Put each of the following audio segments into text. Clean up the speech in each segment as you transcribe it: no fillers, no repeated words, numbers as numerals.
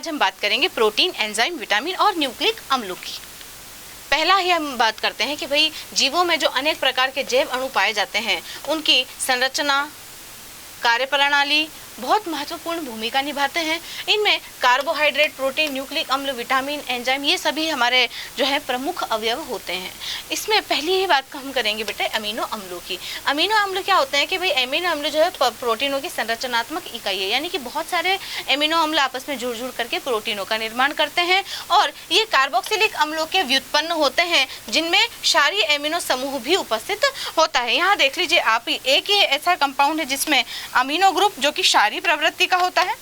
आज हम बात करेंगे प्रोटीन, एंजाइम, विटामिन और न्यूक्लिक अम्लों की। पहला ही हम बात करते हैं कि भाई जीवों में जो अनेक प्रकार के जैव अणु पाए जाते हैं उनकी संरचना, कार्यप्रणाली बहुत महत्वपूर्ण भूमिका निभाते हैं। इनमें कार्बोहाइड्रेट, प्रोटीन, न्यूक्लिक अम्ल, विटामिन, एंजाइम ये सभी हमारे जो है प्रमुख अवयव होते हैं। इसमें पहली ही बात हम करेंगे बेटे अमीनो अम्लों की। अमीनो अम्ल क्या होते हैं कि भाई अमीनो अम्ल जो है प्रोटीनों की संरचनात्मक इकाई है, यानी कि बहुत सारे अमीनो अम्ल आपस में जुड़ जुड़ करके प्रोटीनों का निर्माण करते हैं और ये कार्बोक्सिलिक अम्लों के व्युत्पन्न होते हैं जिनमें क्षारीय अमीनो समूह भी उपस्थित होता है। यहाँ देख लीजिए आप, एक ही ऐसा कंपाउंड है जिसमें अमीनो ग्रुप जो कि क्षारीय प्रवृत्ति का होता है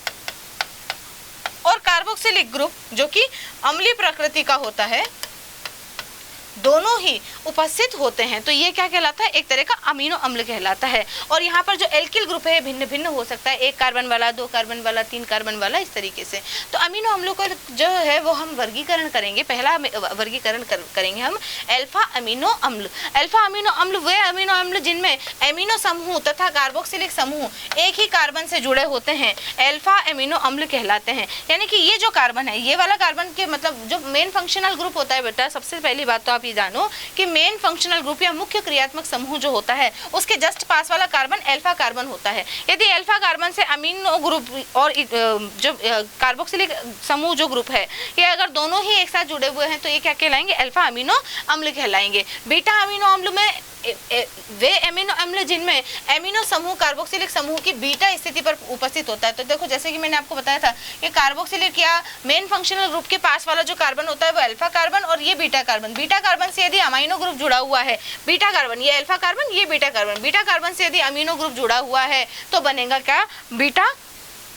और कार्बोक्सिलिक ग्रुप जो कि अम्लीय प्रकृति का होता है, दोनों ही उपस्थित होते हैं। तो ये क्या कहलाता है? एक तरह का अमीनो अम्ल कहलाता है। और यहाँ पर जो एल्किल ग्रुप है भिन्न भिन्न हो सकता है, 1 कार्बन वाला, 2 कार्बन वाला, 3 कार्बन वाला, इस तरीके से। तो अमीनो अम्लों का जो है वो हम वर्गीकरण करेंगे। पहला वर्गीकरण करेंगे हम अल्फा अमीनो अम्ल। अल्फा अमीनो अम्ल वे अमीनो अम्ल जिनमें अमीनो समूह तथा कार्बोक्सिलिक समूह एक ही कार्बन से जुड़े होते हैं, अल्फा अमीनो अम्ल कहलाते हैं। यानी कि ये जो कार्बन है, ये वाला कार्बन के मतलब जो मेन फंक्शनल ग्रुप होता है बेटा, सबसे पहली बात तो आप जानो कि मेन फंक्शनल ग्रुप या मुख्य क्रियात्मक समूह जो होता है उसके जस्ट पास वाला कार्बन अल्फा कार्बन होता है। यदि अल्फा कार्बन से अमीनो ग्रुप और जो कार्बोक्सिलिक समूह जो ग्रुप है ये अगर दोनों ही एक साथ जुड़े हुए हैं तो ये क्या कहलाएंगे? अल्फा अमीनो अम्ल कहलाएंगे। बीटा अमीनो अम्ल में वे अमीनो अम्ल जिनमें अमीनो समूह कार्बोक्सिलिक समूह की बीटा स्थिति पर उपस्थित होता है। तो देखो जैसे कि मैंने आपको बताया था कि कार्बोक्सिलिक या मेन फंक्शनल ग्रुप के पास वाला जो कार्बन होता है वो अल्फा कार्बन और ये बीटा कार्बन। बीटा कार्बन से यदि अमीनो ग्रुप जुड़ा हुआ है, बीटा कार्बन, ये अल्फा कार्बन, ये बीटा कार्बन, बीटा कार्बन से यदि अमीनो ग्रुप जुड़ा हुआ है तो बनेगा क्या? बीटा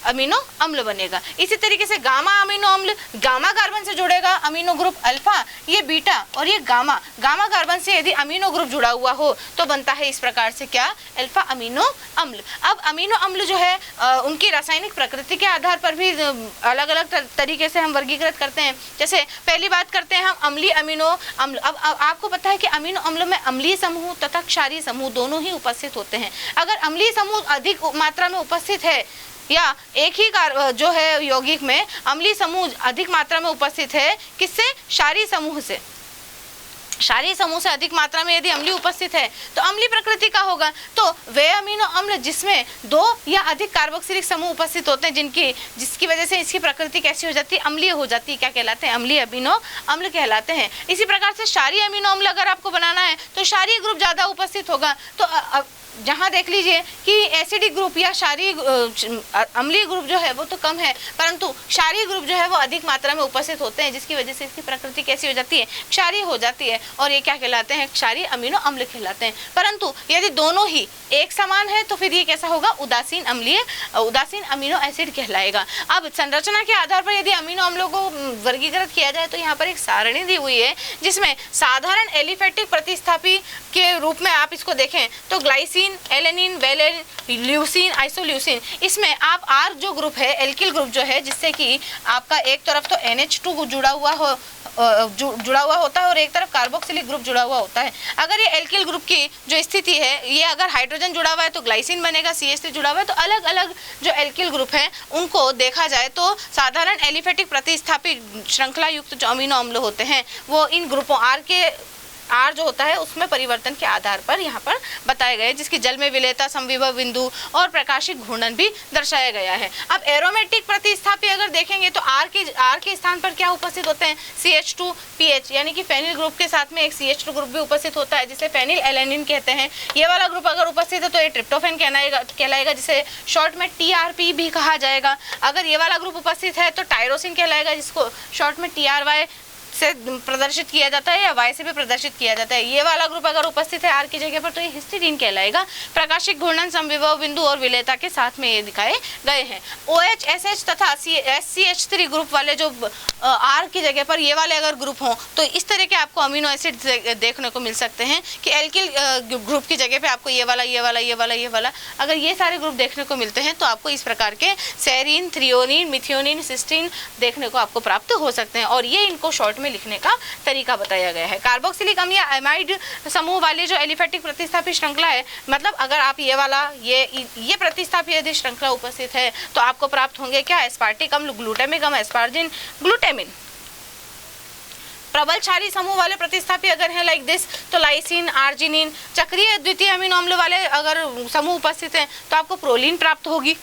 अमीनो अम्ल बनेगा। इसी तरीके से गामा अमीनो अम्ल, गामा कार्बन से जुड़ेगा अमीनो ग्रुप अल्फा, ये बीटा और ये गामा। गामा कार्बन से यदि अमीनो ग्रुप जुड़ा हुआ हो तो बनता है इस प्रकार से क्या? अल्फा अमीनो अम्ल। अब अमीनो अम्ल जो है उनकी रासायनिक प्रकृति के आधार पर भी अलग अलग तरीके से हम वर्गीकृत करते हैं। जैसे पहली बात करते हैं हम अम्लीय अमीनो अम्ल। अब आपको पता है कि अमीनो अम्लों में अम्लीय समूह तथा क्षारीय समूह दोनों ही उपस्थित होते हैं। अगर अम्लीय समूह अधिक मात्रा में उपस्थित है या एक ही जो है यौगिक में अम्लीय समूह अधिक मात्रा में उपस्थित है, किससे? क्षारीय समूह से। क्षारीय समूह से अधिक मात्रा में यदि अम्लीय उपस्थित है तो अम्लीय प्रकृति का होगा। तो वे अमीनो अम्ल जिसमें 2 या अधिक कार्बोक्सिलिक समूह उपस्थित होते हैं जिसकी वजह से इसकी प्रकृति कैसी हो जाती है? अम्लीय हो जाती है। क्या कहलाते हैं? अम्लीय अमीनो अम्ल कहलाते हैं। इसी प्रकार से क्षारीय अमीनो अम्ल अगर आपको बनाना है तो क्षारीय ग्रुप ज्यादा उपस्थित होगा। तो जहाँ देख लीजिए कि एसिडिक ग्रुप या क्षारीय अम्लीय ग्रुप जो है वो तो कम है, परंतु क्षारीय ग्रुप जो है वो अधिक मात्रा में उपस्थित होते हैं जिसकी वजह से इसकी प्रकृति कैसी हो जाती है? क्षारीय हो जाती है और ये क्या कहलाते हैं? क्षारीय अमीनो अम्ल कहलाते हैं। परंतु यदि दोनों ही एक समान है तो फिर ये कैसा होगा? उदासीन अमीनो एसिड कहलाएगा। अब संरचना के आधार पर यदि अमीनो अम्लों को वर्गीकृत किया जाए तो यहाँ पर एक सारणी दी हुई है जिसमें साधारण एलिफेटिक प्रतिस्थापी के रूप में आप इसको देखें तो ग्लाइसिन, एलेनिन, वेलेन, ल्यूसीन, आइसोल्यूसिन, इसमें आप आर जो ग्रुप है, एल्किल ग्रुप जो है, जिससे कि आपका एक तरफ तो NH2 जुड़ा हुआ होता है और एक तरफ कार्बोक्सिलिक ग्रुप जुड़ा हुआ होता है। अगर ये एल्किल ग्रुप की जो स्थिति है, ये अगर हाइड्रोजन जुड़ा हुआ है तो ग्लाइसिन बनेगा, CH3 जुड़ा हुआ है तो अलग अलग जो एल्किल ग्रुप है उनको देखा जाए तो साधारण एलिफेटिक प्रतिस्थापी श्रृंखला युक्त जो अमीनो अम्ल होते हैं वो इन ग्रुपों आर जो होता है उसमें परिवर्तन के आधार पर यहाँ पर बताए गए, जिसकी जल में विलेयता, संविभव बिंदु और प्रकाशिक घूर्णन भी दर्शाया गया है। अब एरोमेटिक प्रतिस्थापी अगर देखेंगे तो आर के स्थान पर क्या उपस्थित होते हैं? CH2PH, यानी कि फेनिल ग्रुप के साथ में एक CH2 ग्रुप भी उपस्थित होता है जिसे फेनिल एलेनिन कहते हैं। ये वाला ग्रुप अगर उपस्थित है तो ये ट्रिप्टोफेन कहलाएगा जिसे शॉर्ट में TRP भी कहा जाएगा। अगर ये वाला ग्रुप उपस्थित है तो टायरोसिन कहलाएगा जिसको शॉर्ट में TRY से प्रदर्शित किया जाता है या Y से भी प्रदर्शित किया जाता है। ये वाला ग्रुप अगर उपस्थित है आर की जगह पर तो ये हिस्टीडीन कहलाएगा। प्रकाशिक घूर्णन, संविभव बिंदु और विलेयता के साथ में ये दिखाए गए हैं। OH, SH तथा SCH3 ग्रुप वाले जो आर की जगह पर ये वाले अगर ग्रुप हों तो इस तरह के आपको अमीनो एसिड देखने को मिल सकते हैं कि एल्किल ग्रुप की जगह पे आपको ये वाला अगर ये सारे ग्रुप देखने को मिलते हैं तो आपको इस प्रकार के सेरीन, थ्रियोनिन, मिथियोनिन, सिस्टीन देखने को आपको प्राप्त हो सकते हैं और ये इनको शॉर्ट में लिखने का तरीका बताया गया है। कार्बोक्सिलिक अम्ल या एमाइड समूह वाली जो एलिफेटिक प्रतिस्थापी श्रृंखला है, मतलब अगर आप ये वाला ये प्रतिस्थापी यदि श्रृंखला उपस्थित है तो आपको प्राप्त होंगे क्या, एस्पार्टिक अम्ल, ग्लूटामिक अम्ल, एस्पार्जिन, ग्लूटामिन। प्रबल क्षारीय समूह वाले प्रतिस्थापी अगर हैं लाइक दिस, तो लाइसिन, आर्जिनिन। चक्रीय द्वितीय अमीनो अम्ल वाले अगर समूह उपस्थित हैं तो आपको प्रोलीन प्राप्त होगी।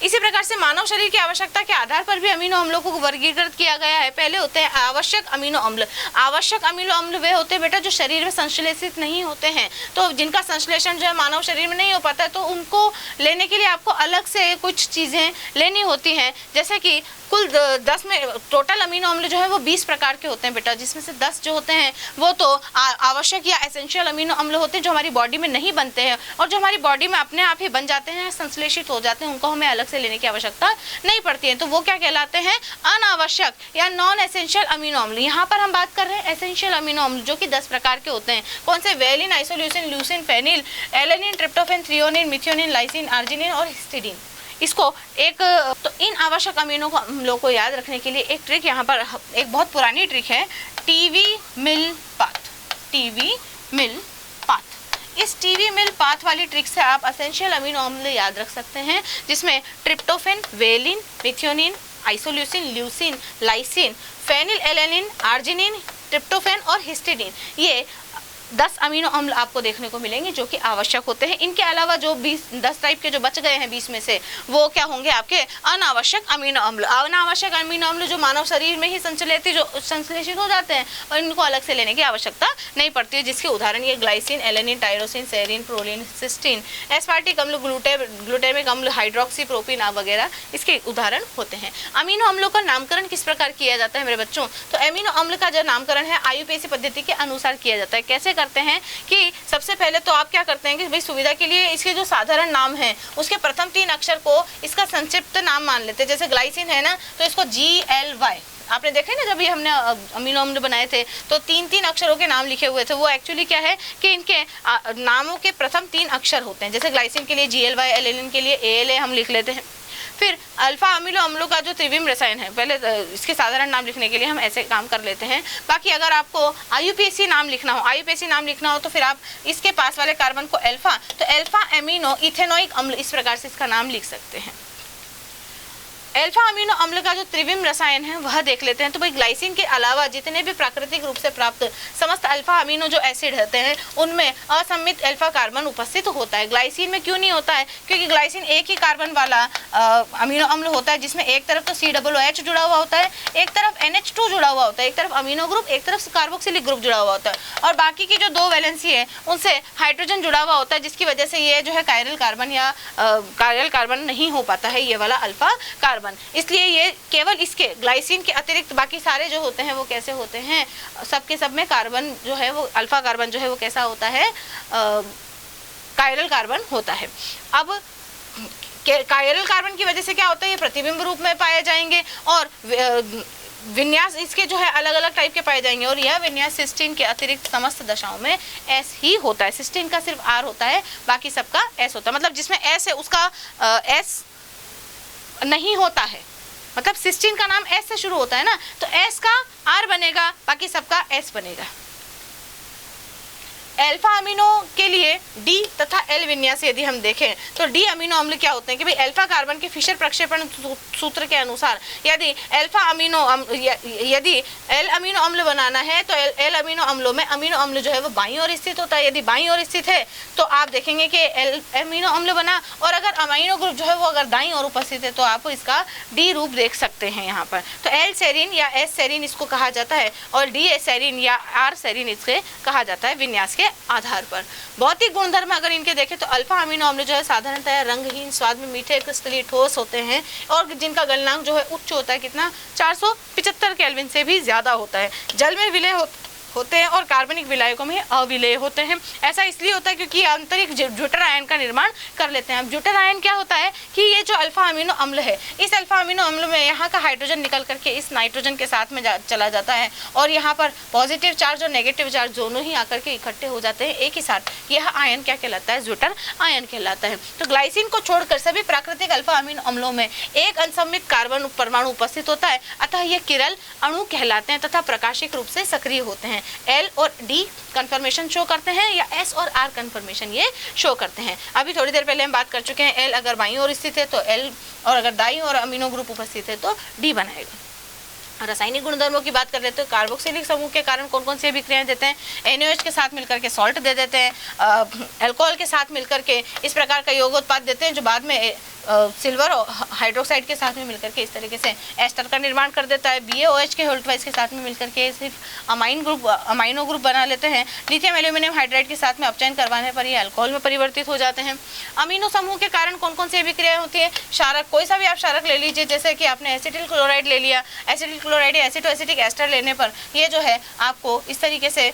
इसी प्रकार से मानव शरीर की आवश्यकता के आधार पर भी अमीनो अम्लों को वर्गीकृत किया गया है। पहले होते हैं आवश्यक अमीनो अम्ल। आवश्यक अमीनो अम्ल वे होते हैं बेटा जो शरीर में संश्लेषित नहीं होते हैं, तो जिनका संश्लेषण जो है मानव शरीर में नहीं हो पाता है, तो उनको लेने के लिए आपको अलग से कुछ चीज़ें लेनी होती हैं। जैसे कि कुल 10 में टोटल अमीनो अम्ल जो है वो 20 प्रकार के होते हैं बेटा, जिसमें से 10 जो होते हैं वो तो आवश्यक या एसेंशियल अमीनो अम्ल होते हैं जो हमारी बॉडी में नहीं बनते हैं और जो हमारी बॉडी में अपने आप ही बन जाते हैं, संश्लेषित हो जाते हैं, उनको हमें अलग से लेने की आवश्यकता नहीं पड़ती है। तो वो क्या कहलाते हैं, अनावश्यक या नॉन एसेंशियल अमीनो अम्ल। यहाँ पर हम बात कर रहे हैं एसेंशियल अमीनो अम्ल जो कि 10 प्रकार के होते हैं। कौन से, valine, isoleucine, leucine, phenyl, alanine, tryptophan, threonine, methionine, lysine, arginine और हिस्टिडीन। इसको एक तो इन आवश्यक अमीनो अम्लों को याद रखने के लिए एक ट्रिक यहाँ पर, एक बहुत पुरानी ट्रिक है, टीवी मिल पाथ। टीवी मिल पाथ, इस टीवी मिल पाथ वाली ट्रिक से आप एसेंशियल अमीनो अम्ल याद रख सकते हैं, जिसमें tryptophan, valine, methionine, isoleucine, leucine, lysine, phenyl alanine, arginine, tryptophan और हिस्टिडीन, ये 10 अमीनो अम्ल आपको देखने को मिलेंगे जो कि आवश्यक होते हैं। इनके अलावा जो 10 टाइप के जो बच गए हैं 20 में से, वो क्या होंगे आपके अनावश्यक अमीनो अम्ल। अनावश्यक अमीनो अम्ल जो मानव शरीर में ही संश्लेषित हो जाते हैं और इनको अलग से लेने की आवश्यकता नहीं पड़ती है, जिसके उदाहरण ये glycine, alanine, tyrosine, serine, proline, cysteine, aspartic अम्ल, ग्लूटामिक अम्ल, हाइड्रोक्सी प्रोपिन वगैरह इसके उदाहरण होते हैं। अमीनो अम्लों का नामकरण किस प्रकार किया जाता है मेरे बच्चों, तो अमीनो अम्ल का जो नामकरण है आईयूपीएसी पद्धति के अनुसार किया जाता है। कैसे करते हैं कि सबसे पहले तो आप क्या करते हैं कि भाई सुविधा के लिए इसके जो साधारण नाम है उसके प्रथम 3 अक्षर को इसका संक्षिप्त नाम मान लेते हैं। जैसे ग्लाइसिन है ना, तो इसको GLY, आपने देखा ना जब ये हमने अमीनो अम्ल बनाए थे तो 3-3 अक्षरों के नाम लिखे हुए थे। वो एक्चुअली क्या है कि इनके नामों के प्रथम 3 अक्षर होते हैं। जैसे ग्लाइसिन के लिए GLY, एलेनिन के लिए ALA हम लिख लेते हैं। फिर अल्फा अमीनो अम्लों का जो त्रिविम रसायन है, पहले इसके साधारण नाम लिखने के लिए हम ऐसे काम कर लेते हैं। बाकी अगर आपको आईयूपीएसी नाम लिखना हो तो फिर आप इसके पास वाले कार्बन को अल्फा, तो अल्फा अमीनो इथेनोइक अम्ल, इस प्रकार से इसका नाम लिख सकते हैं। अल्फा अमीनो अम्ल का जो त्रिविम रसायन है वह देख लेते हैं। तो भाई ग्लाइसिन के अलावा जितने भी प्राकृतिक रूप से प्राप्त समस्त अल्फा अमीनो जो एसिड होते हैं उनमें असममित अल्फा कार्बन उपस्थित होता है। ग्लाइसिन में क्यों नहीं होता है, क्योंकि ग्लाइसिन एक ही कार्बन वाला अमीनो अम्ल होता है, जिसमें एक तरफ तो COOH जुड़ा हुआ होता है, एक तरफ NH2 जुड़ा हुआ होता है, एक तरफ अमीनो ग्रुप, एक तरफ कार्बोक्सिलिक ग्रुप जुड़ा हुआ होता है, और बाकी की जो 2 वैलेंसी है उनसे हाइड्रोजन जुड़ा हुआ होता है, जिसकी वजह से ये जो है कायरल कार्बन या कायरल कार्बन नहीं हो पाता है ये वाला अल्फा कार्बन। इसलिए ये केवल इसके ग्लाइसिन के अतिरिक्त बाकी सारे जो होते हैं वो कैसे होते हैं, सबके सब में कार्बन जो है वो अल्फा कार्बन जो है वो कैसा होता है, कायरल कार्बन होता है। अब कायरल कार्बन की वजह से क्या होता है, ये प्रतिबिंब रूप में पाए जाएंगे और विन्यास इसके जो है अलग अलग टाइप के पाए जाएंगे, और यह विन्यास सिस्टीन के अतिरिक्त समस्त दशाओं में S ही होता है। सिस्टीन का सिर्फ R होता है, बाकी सबका S होता है। मतलब जिसमें S है उसका S नहीं होता है, मतलब सिस्टीन का नाम S से शुरू होता है ना, तो S का R बनेगा, बाकी सबका S बनेगा। अल्फा अमीनो के लिए D तथा L विन्यास यदि हम देखें तो D अमीनो अम्ल क्या होते हैं कि भाई अल्फा कार्बन के फिशर प्रक्षेपण सूत्र के अनुसार यदि यदि L अमीनो अम्ल बनाना है तो L अमीनो अम्लों में अमीनो अम्ल जो है वो बाईं ओर स्थित होता है। यदि बाईं ओर स्थित है तो आप देखेंगे कि L अमीनो अम्ल बना, और अगर अमीनो ग्रुप जो है वो अगर दाईं ओर उपस्थित है तो आप इसका D रूप देख सकते हैं यहाँ पर। तो L सेरीन या S सेरीन इसको कहा जाता है और D सेरीन या R सेरीन इसके कहा जाता है विन्यास के आधार पर। भौतिक गुणधर्म अगर इनके देखें तो अल्फा अमीनो अम्ल जो है साधारणतः रंगहीन, स्वाद में मीठे, क्रिस्टलीय, ठोस होते हैं और जिनका गलनांक जो है उच्च होता है, कितना 475 केल्विन से भी ज्यादा होता है। जल में विलय होते हैं और कार्बनिक विलायकों में अविलेय होते हैं। ऐसा इसलिए होता है क्योंकि आंतरिक ज्यूटर आयन का निर्माण कर लेते हैं। अब ज्यूटर आयन क्या होता है कि ये जो अल्फा अमीनो अम्ल है, इस अल्फा अमीनो अम्ल में यहाँ का हाइड्रोजन निकल करके इस नाइट्रोजन के साथ में चला जाता है और यहाँ पर पॉजिटिव चार्ज और नेगेटिव चार्ज दोनों ही आकर के इकट्ठे हो जाते हैं एक ही साथ। यह आयन क्या कहलाता है? ज्यूटर आयन कहलाता है। तो ग्लाइसिन को छोड़कर सभी प्राकृतिक अल्फा अमीनो अम्लों में एक अनसममित कार्बन परमाणु उपस्थित होता है, अतः ये किरल अणु कहलाते हैं तथा प्रकाशिक रूप से सक्रिय होते हैं। एल और डी कन्फर्मेशन शो करते हैं या एस और आर कन्फर्मेशन ये शो करते हैं। अभी थोड़ी देर पहले हम बात कर चुके हैं, एल अगर बाईं ओर स्थित है तो एल, और अगर दाईं ओर अमीनो ग्रुप उपस्थित है तो डी बनाएगा। रासायनिक गुणधर्मों की बात कर रहे तो कार्बोक्सिलिक समूह के कारण कौन कौन सी अभिक्रियाएं देते हैं? NaOH के साथ मिलकर के सॉल्ट दे देते हैं, अल्कोहल के साथ मिलकर के इस प्रकार का यौगिकोत्पाद देते हैं जो बाद में सिल्वर हाइड्रोक्साइड के साथ में मिलकर के इस तरीके से एस्टर का निर्माण कर देता है। BaOH के होल्टवाइज के साथ में मिलकर के सिर्फ अमाइनो ग्रुप बना लेते हैं। लिथियम एल्यूमिनियम हाइड्राइड के साथ में अपचयन करवाने पर ये अल्कोहल में परिवर्तित हो जाते हैं। अमीनो समूह के कारण कौन कौन सी अभिक्रियाएं होती है? क्षारक, कोई सा भी आप क्षारक ले लीजिए, जैसे कि आपने एसिटिल क्लोराइड ले लिया, एसिटिल क्लोराइड या एसिटोएसिटिक एस्टर लेने पर ये जो है आपको इस तरीके से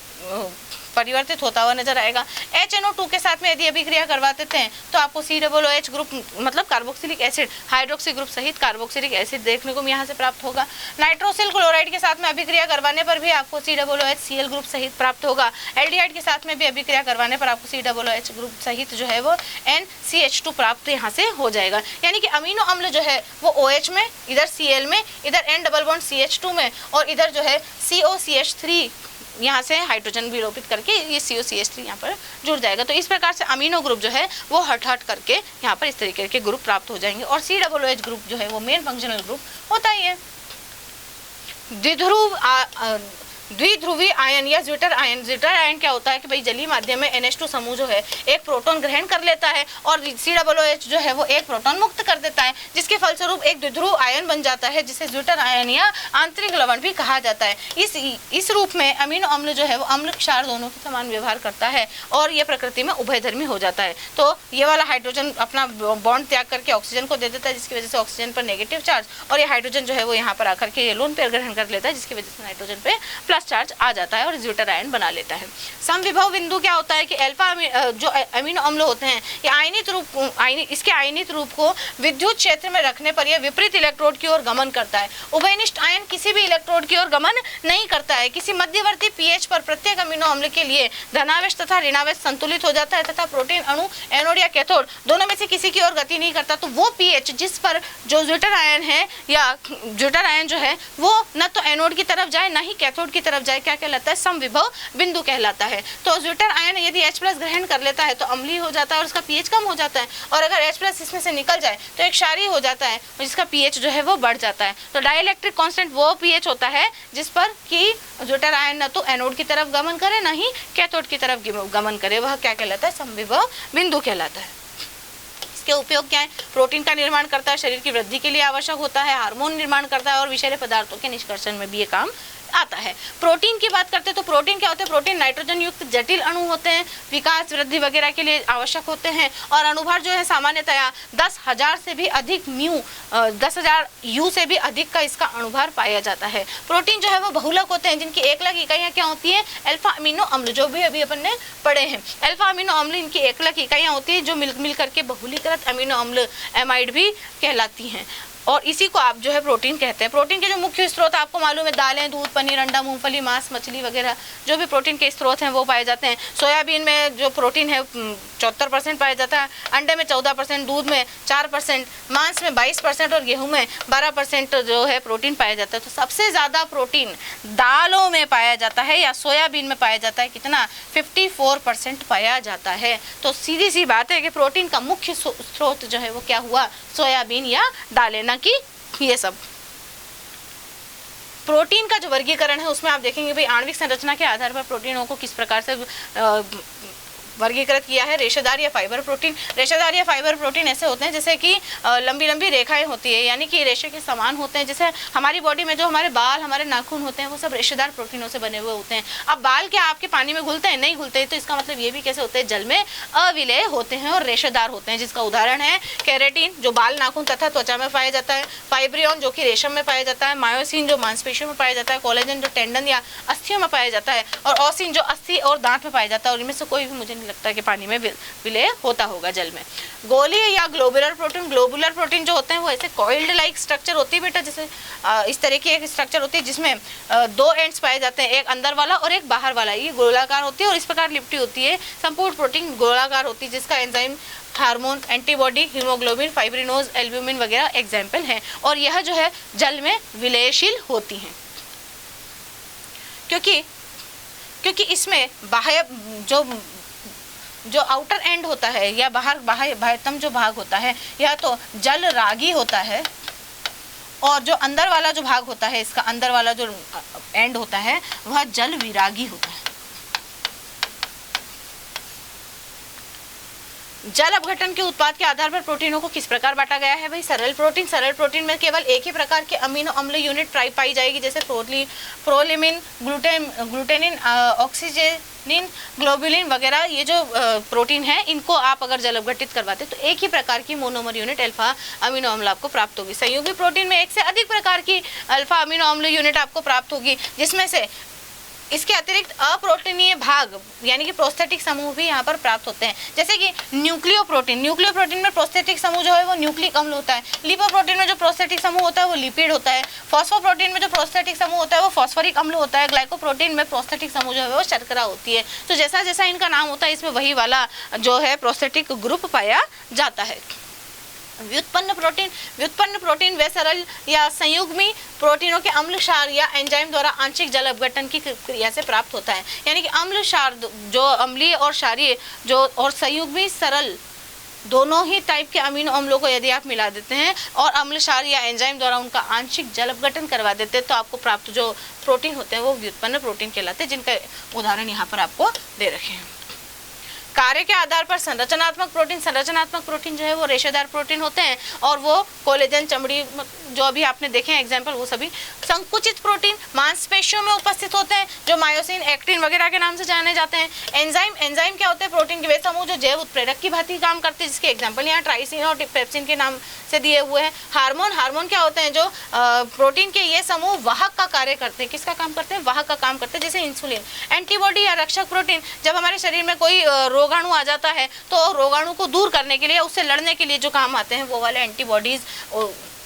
परिवर्तित होता हुआ नजर आएगा। HNO2 के साथ में यदि अभिक्रिया करवा देते हैं तो आपको COOH ग्रुप मतलब कार्बोक्सिलिक एसिड हाइड्रोक्सी ग्रुप सहित कार्बोक्सिलिक एसिड देखने को यहाँ से प्राप्त होगा। नाइट्रोसिल क्लोराइड के साथ में अभिक्रिया करवाने पर भी आपको COOH Cl ग्रुप सहित प्राप्त होगा। एल्डिहाइड के साथ में भी अभिक्रिया करवाने पर आपको COOH ग्रुप सहित जो है वो NCH2 प्राप्त यहाँ से हो जाएगा। यानी कि अमीनो अम्ल जो है वो OH में, इधर Cl में, इधर N डबल बॉन्ड CH2 में और इधर जो है COCH3 यहाँ से हाइड्रोजन विलोपित करके ये COCH3 यहाँ पर जुड़ जाएगा। तो इस प्रकार से अमीनो ग्रुप जो है वो हट करके यहाँ पर इस तरीके के ग्रुप प्राप्त हो जाएंगे और COOH ग्रुप जो है वो मेन फंक्शनल ग्रुप होता ही है। द्विध्रुवीय आयन या ज्यूटर आयन, ज्यूटर आयन क्या होता है कि भाई जलीय माध्यम में NH2 समूह जो है एक प्रोटॉन ग्रहण कर लेता है और COOH जो है वो एक प्रोटॉन मुक्त कर देता है, जिसके फलस्वरूप एक द्विध्रुव आयन बन जाता है जिसे ज्यूटर आयन या आंतरिक लवण भी कहा जाता है। इस रूप में अमीनो अम्ल जो है वो अम्ल क्षार दोनों के समान व्यवहार करता है और ये प्रकृति में उभयधर्मी हो जाता है। तो ये वाला हाइड्रोजन अपना बॉन्ड त्याग करके ऑक्सीजन को दे देता है, जिसकी वजह से ऑक्सीजन पर नेगेटिव चार्ज और ये हाइड्रोजन जो है वो यहाँ पर आकर के ये लोन पेयर ग्रहण कर लेता है, जिसकी वजह से नाइट्रोजन पे प्लस चार्ज आ जाता है और ज्यूटर आयन बना लेता है। समविभव बिंदु क्या होता है कि अल्फा जो अमीनो अम्ल होते हैं ये इसके आयनित रूप को विद्युत क्षेत्र में रखने पर यह विपरीत इलेक्ट्रोड की ओर गमन करता है। उभयनिष्ठ आयन किसी भी इलेक्ट्रोड की ओर गमन नहीं करता है। किसी मध्यवर्ती पीएच पर प्रत्येक अमीनो अम्ल के लिए धनावेश तथा ऋणावेश संतुलित हो जाता है तथा प्रोटीन अणु एनोड या कैथोड दोनों में से किसी की ओर गति नहीं करता। तो वो पीएच जिस पर जो ज्यूटर आयन है या ज्यूटर आयन जो है वो न तो एनोड की तरफ जाए ना ही कैथोड की तरफ जाए, क्या कहलाता है? समविभव बिंदु कहलाता है। तो ज्यूटर आयन यदि H+ ग्रहण कर लेता है तो अम्लीय हो जाता है और उसका पीएच कम हो जाता है, और अगर H+ इसमें से निकल जाए तो एक क्षारीय हो जाता है और जिसका पीएच जो है वो बढ़ जाता है। तो डाइलेक्ट्रिक कांस्टेंट वो पीएच होता है जिस पर कि ज्यूटर आयन न तो एनोड की तरफ गमन करे ना ही कैथोड की तरफ गमन करे, वह क्या कहलाता है? समविभव बिंदु कहलाता है। इसके उपयोग क्या है? प्रोटीन का निर्माण करता है, शरीर की वृद्धि के लिए आवश्यक होता है, हार्मोन निर्माण करता है और विषैले पदार्थों के निष्कर्षण में भी ये काम आता है। प्रोटीन की बात करते हैं तो प्रोटीन क्या होते हैं? प्रोटीन नाइट्रोजन युक्त जटिल अणु होते हैं, विकास वृद्धि वगैरह के लिए आवश्यक होते हैं और अणुभार जो है सामान्यतया 10,000 से भी अधिक 10,000 U से भी अधिक का इसका अणुभार पाया जाता है। प्रोटीन जो है वो बहुलक होते हैं जिनकी एकलक इकाइयाँ क्या होती हैं? अल्फा अमीनो अम्ल, जो भी अभी अपन ने पढ़े हैं। अल्फा अमीनो अम्ल इनकी एकलक इकाइयाँ होती हैं जो मिल करके बहुलीकृत अमीनो अम्ल एमाइड भी कहलाती हैं और इसी को आप जो है प्रोटीन कहते हैं। प्रोटीन के जो मुख्य स्रोत आपको मालूम है, दालें, दूध, पनीर, अंडा, मूंगफली, मांस, मछली वगैरह जो भी प्रोटीन के स्रोत हैं वो पाए जाते हैं। सोयाबीन में जो प्रोटीन है 74% पाया जाता है, अंडे में 14%, दूध में 4%, मांस में 22% और गेहूं में 12% जो है प्रोटीन पाया जाता है। तो सबसे ज़्यादा प्रोटीन दालों में पाया जाता है या सोयाबीन में पाया जाता है, कितना? 54% पाया जाता है। तो सीधी सी बात है कि प्रोटीन का मुख्य स्रोत जो है वो क्या हुआ? सोयाबीन या दालें, ना कि ये सब। प्रोटीन का जो वर्गीकरण है उसमें आप देखेंगे भाई आणविक संरचना के आधार पर प्रोटीनों को किस प्रकार से वर्गीकृत किया है। रेशेदार या फाइबर प्रोटीन, रेशेदार या फाइबर प्रोटीन ऐसे होते हैं जैसे कि लंबी लंबी रेखाएं होती है, यानी कि रेशे के समान होते हैं। जैसे हमारी बॉडी में जो हमारे बाल, हमारे नाखून होते हैं, वो सब रेशेदार प्रोटीनों से बने हुए होते हैं। अब बाल क्या आपके पानी में घुलते हैं? नहीं घुलते, तो इसका मतलब ये भी कैसे होते हैं? जल में अविलेय होते हैं और रेशेदार होते हैं, जिसका उदाहरण है केराटिन जो बाल, नाखून तथा त्वचा में पाया जाता है, फाइब्रियन जो कि रेशम में पाया जाता है, मायोसिन जो मांसपेशियों में पाया जाता है, कोलेजन जो टेंडन या अस्थियों में पाया जाता है, और ऑसिन जो अस्थि और दांत में पाया जाता है। और इनमें से कोई भी मुझे नहीं लगता कि पानी में विलय होता होगा जल में। गोलीय या ग्लोबुलर प्रोटीन, ग्लोबुलर प्रोटीन जो होते हैं वो ऐसे कॉइल्ड लाइक स्ट्रक्चर होती है बेटा, जैसे इस तरह की एक स्ट्रक्चर होती है जिसमें दो एंड्स पाए जाते हैं, एक अंदर वाला और एक बाहर वाला। ये गोलाकार होती है और इस प्रकार लिपटी होती है। संपूर्ण प्रोटीन गोलाकार होती है, जिसका enzyme, hormone, antibody, haemoglobin, fibrinogen, albumin वगैरह एग्जाम्पल हैं। और यह जो है जल में विलयशील होती हैं, क्योंकि इसमें बाह्य जो आउटर एंड होता है या बाह्यतम जो भाग होता है, यह तो जल रागी होता है, और जो अंदर वाला जो भाग होता है, इसका अंदर वाला जो एंड होता है, वह जल विरागी होता है। जल अपघटन के उत्पाद के आधार पर प्रोटीनों को किस प्रकार बांटा गया है? भाई सरल प्रोटीन में केवल एक ही प्रकार के अमीनो अम्ल यूनिट पाई जाएगी, जैसे प्रोलिमिन, ग्लूटेनिन, ऑक्सीजेनिन, ग्लोबुलिन वगैरह। ये जो प्रोटीन है, इनको आप अगर जल अपघटित करवाते तो एक ही प्रकार की मोनोमर यूनिट अल्फा अमीनो अम्ल आपको प्राप्त होगी। संयुगी प्रोटीन में एक से अधिक प्रकार की अल्फा अमीनो अम्ल यूनिट आपको प्राप्त होगी, जिसमें से इसके अतिरिक्त अप्रोटीनीय भाग यानी कि प्रोस्थेटिक समूह भी यहाँ पर प्राप्त होते हैं, जैसे कि न्यूक्लियोप्रोटीन में प्रोस्थेटिक समूह जो है वो न्यूक्लिक अम्ल होता है। लिपोप्रोटीन में जो प्रोस्थेटिक समूह होता है वो लिपिड होता है। फॉस्फोप्रोटीन में जो प्रोस्थेटिक समूह होता है वो फॉस्फोरिक अम्ल होता है। ग्लाइकोप्रोटीन में प्रोस्थेटिक समूह जो है वो शर्करा होती है। तो जैसा जैसा इनका नाम होता है, इसमें वही वाला जो है प्रोस्थेटिक ग्रुप पाया जाता है। व्युत्पन्न प्रोटीन वे सरल या संयुग्मी प्रोटीनों के अम्ल क्षार या एंजाइम द्वारा आंशिक जल अपघटन की क्रिया से प्राप्त होता है। यानी कि अम्ल क्षार जो अम्लीय और क्षारीय जो और संयुग्मी सरल दोनों ही टाइप के अमीनो अम्लों को यदि आप मिला देते हैं और अम्ल क्षार या एंजाइम द्वारा उनका आंशिक जल अपघटन करवा देते हैं, तो आपको प्राप्त जो प्रोटीन होते हैं वो व्युत्पन्न प्रोटीन कहलाते हैं, जिनका उदाहरण यहाँ पर आपको दे रखे हैं। कार्य के आधार पर संरचनात्मक प्रोटीन जो है वो रेशेदार प्रोटीन होते हैं, और वो कोलेजन, चमड़ी जो अभी आपने देखे हैं एग्जाम्पल, वो सभी। संकुचित प्रोटीन मांसपेशियों में उपस्थित होते हैं, जो मायोसिन, एक्टिन वगैरह के नाम से जाने जाते हैं। एंजाइम क्या होते हैं? प्रोटीन के वे समूह जो जैव उत्प्रेरक की भांति काम करते हैं, जिसके एग्जाम्पल यहाँ ट्राइसिन और पेप्सिन के नाम से दिए हुए हैं। हार्मोन क्या होते हैं? जो प्रोटीन के ये समूह वाहक का कार्य करते हैं। किसका काम करते हैं? वाहक का काम करते हैं, जैसे इंसुलिन। एंटीबॉडी या रक्षक प्रोटीन, जब हमारे शरीर में कोई रोगाणु आ जाता है तो रोगाणु को दूर करने के लिए, उससे लड़ने के लिए जो काम आते हैं, वो वाले एंटीबॉडीज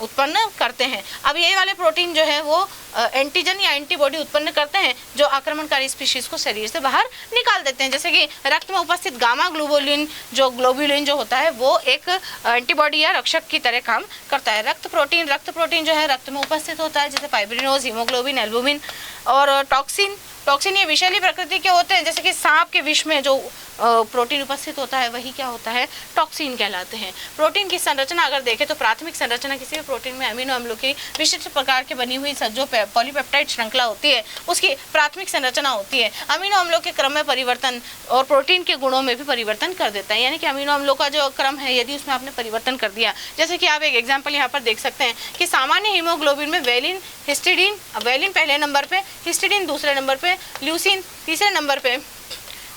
उत्पन्न करते हैं। अब ये वाले प्रोटीन जो है वो एंटीजन या एंटीबॉडी उत्पन्न करते हैं, जो आक्रमणकारी स्पीशीज को शरीर से बाहर निकाल देते हैं। जैसे कि रक्त में उपस्थित गामा ग्लोबुलिन जो होता है वो एक एंटीबॉडी या रक्षक की तरह काम करता है। रक्त प्रोटीन जो है रक्त में उपस्थित होता है, जैसे फाइब्रिनोज, हीमोग्लोबिन, एल्बुमिन। और टॉक्सिन ये विषैली प्रकृति के होते हैं, जैसे कि सांप के विष में जो प्रोटीन उपस्थित होता है वही क्या होता है? टॉक्सिन कहलाते हैं। प्रोटीन की संरचना अगर देखें तो प्राथमिक संरचना किसी भी प्रोटीन में अमीनो अम्लों की विशिष्ट प्रकार के बनी हुई जो पॉलीपेप्टाइड श्रृंखला होती है उसकी प्राथमिक संरचना होती है। अमीनो अम्लों के क्रम में परिवर्तन और प्रोटीन के गुणों में भी परिवर्तन कर देता है। यानी कि अमीनो अम्लों का जो क्रम है, यदि उसमें आपने परिवर्तन कर दिया, जैसे कि आप एक एग्जाम्पल यहाँ पर देख सकते हैं कि सामान्य हीमोग्लोबिन में वेलिन पहले नंबर पे, हिस्टिडीन दूसरे नंबर पे, ल्यूसीन तीसरे नंबर पे,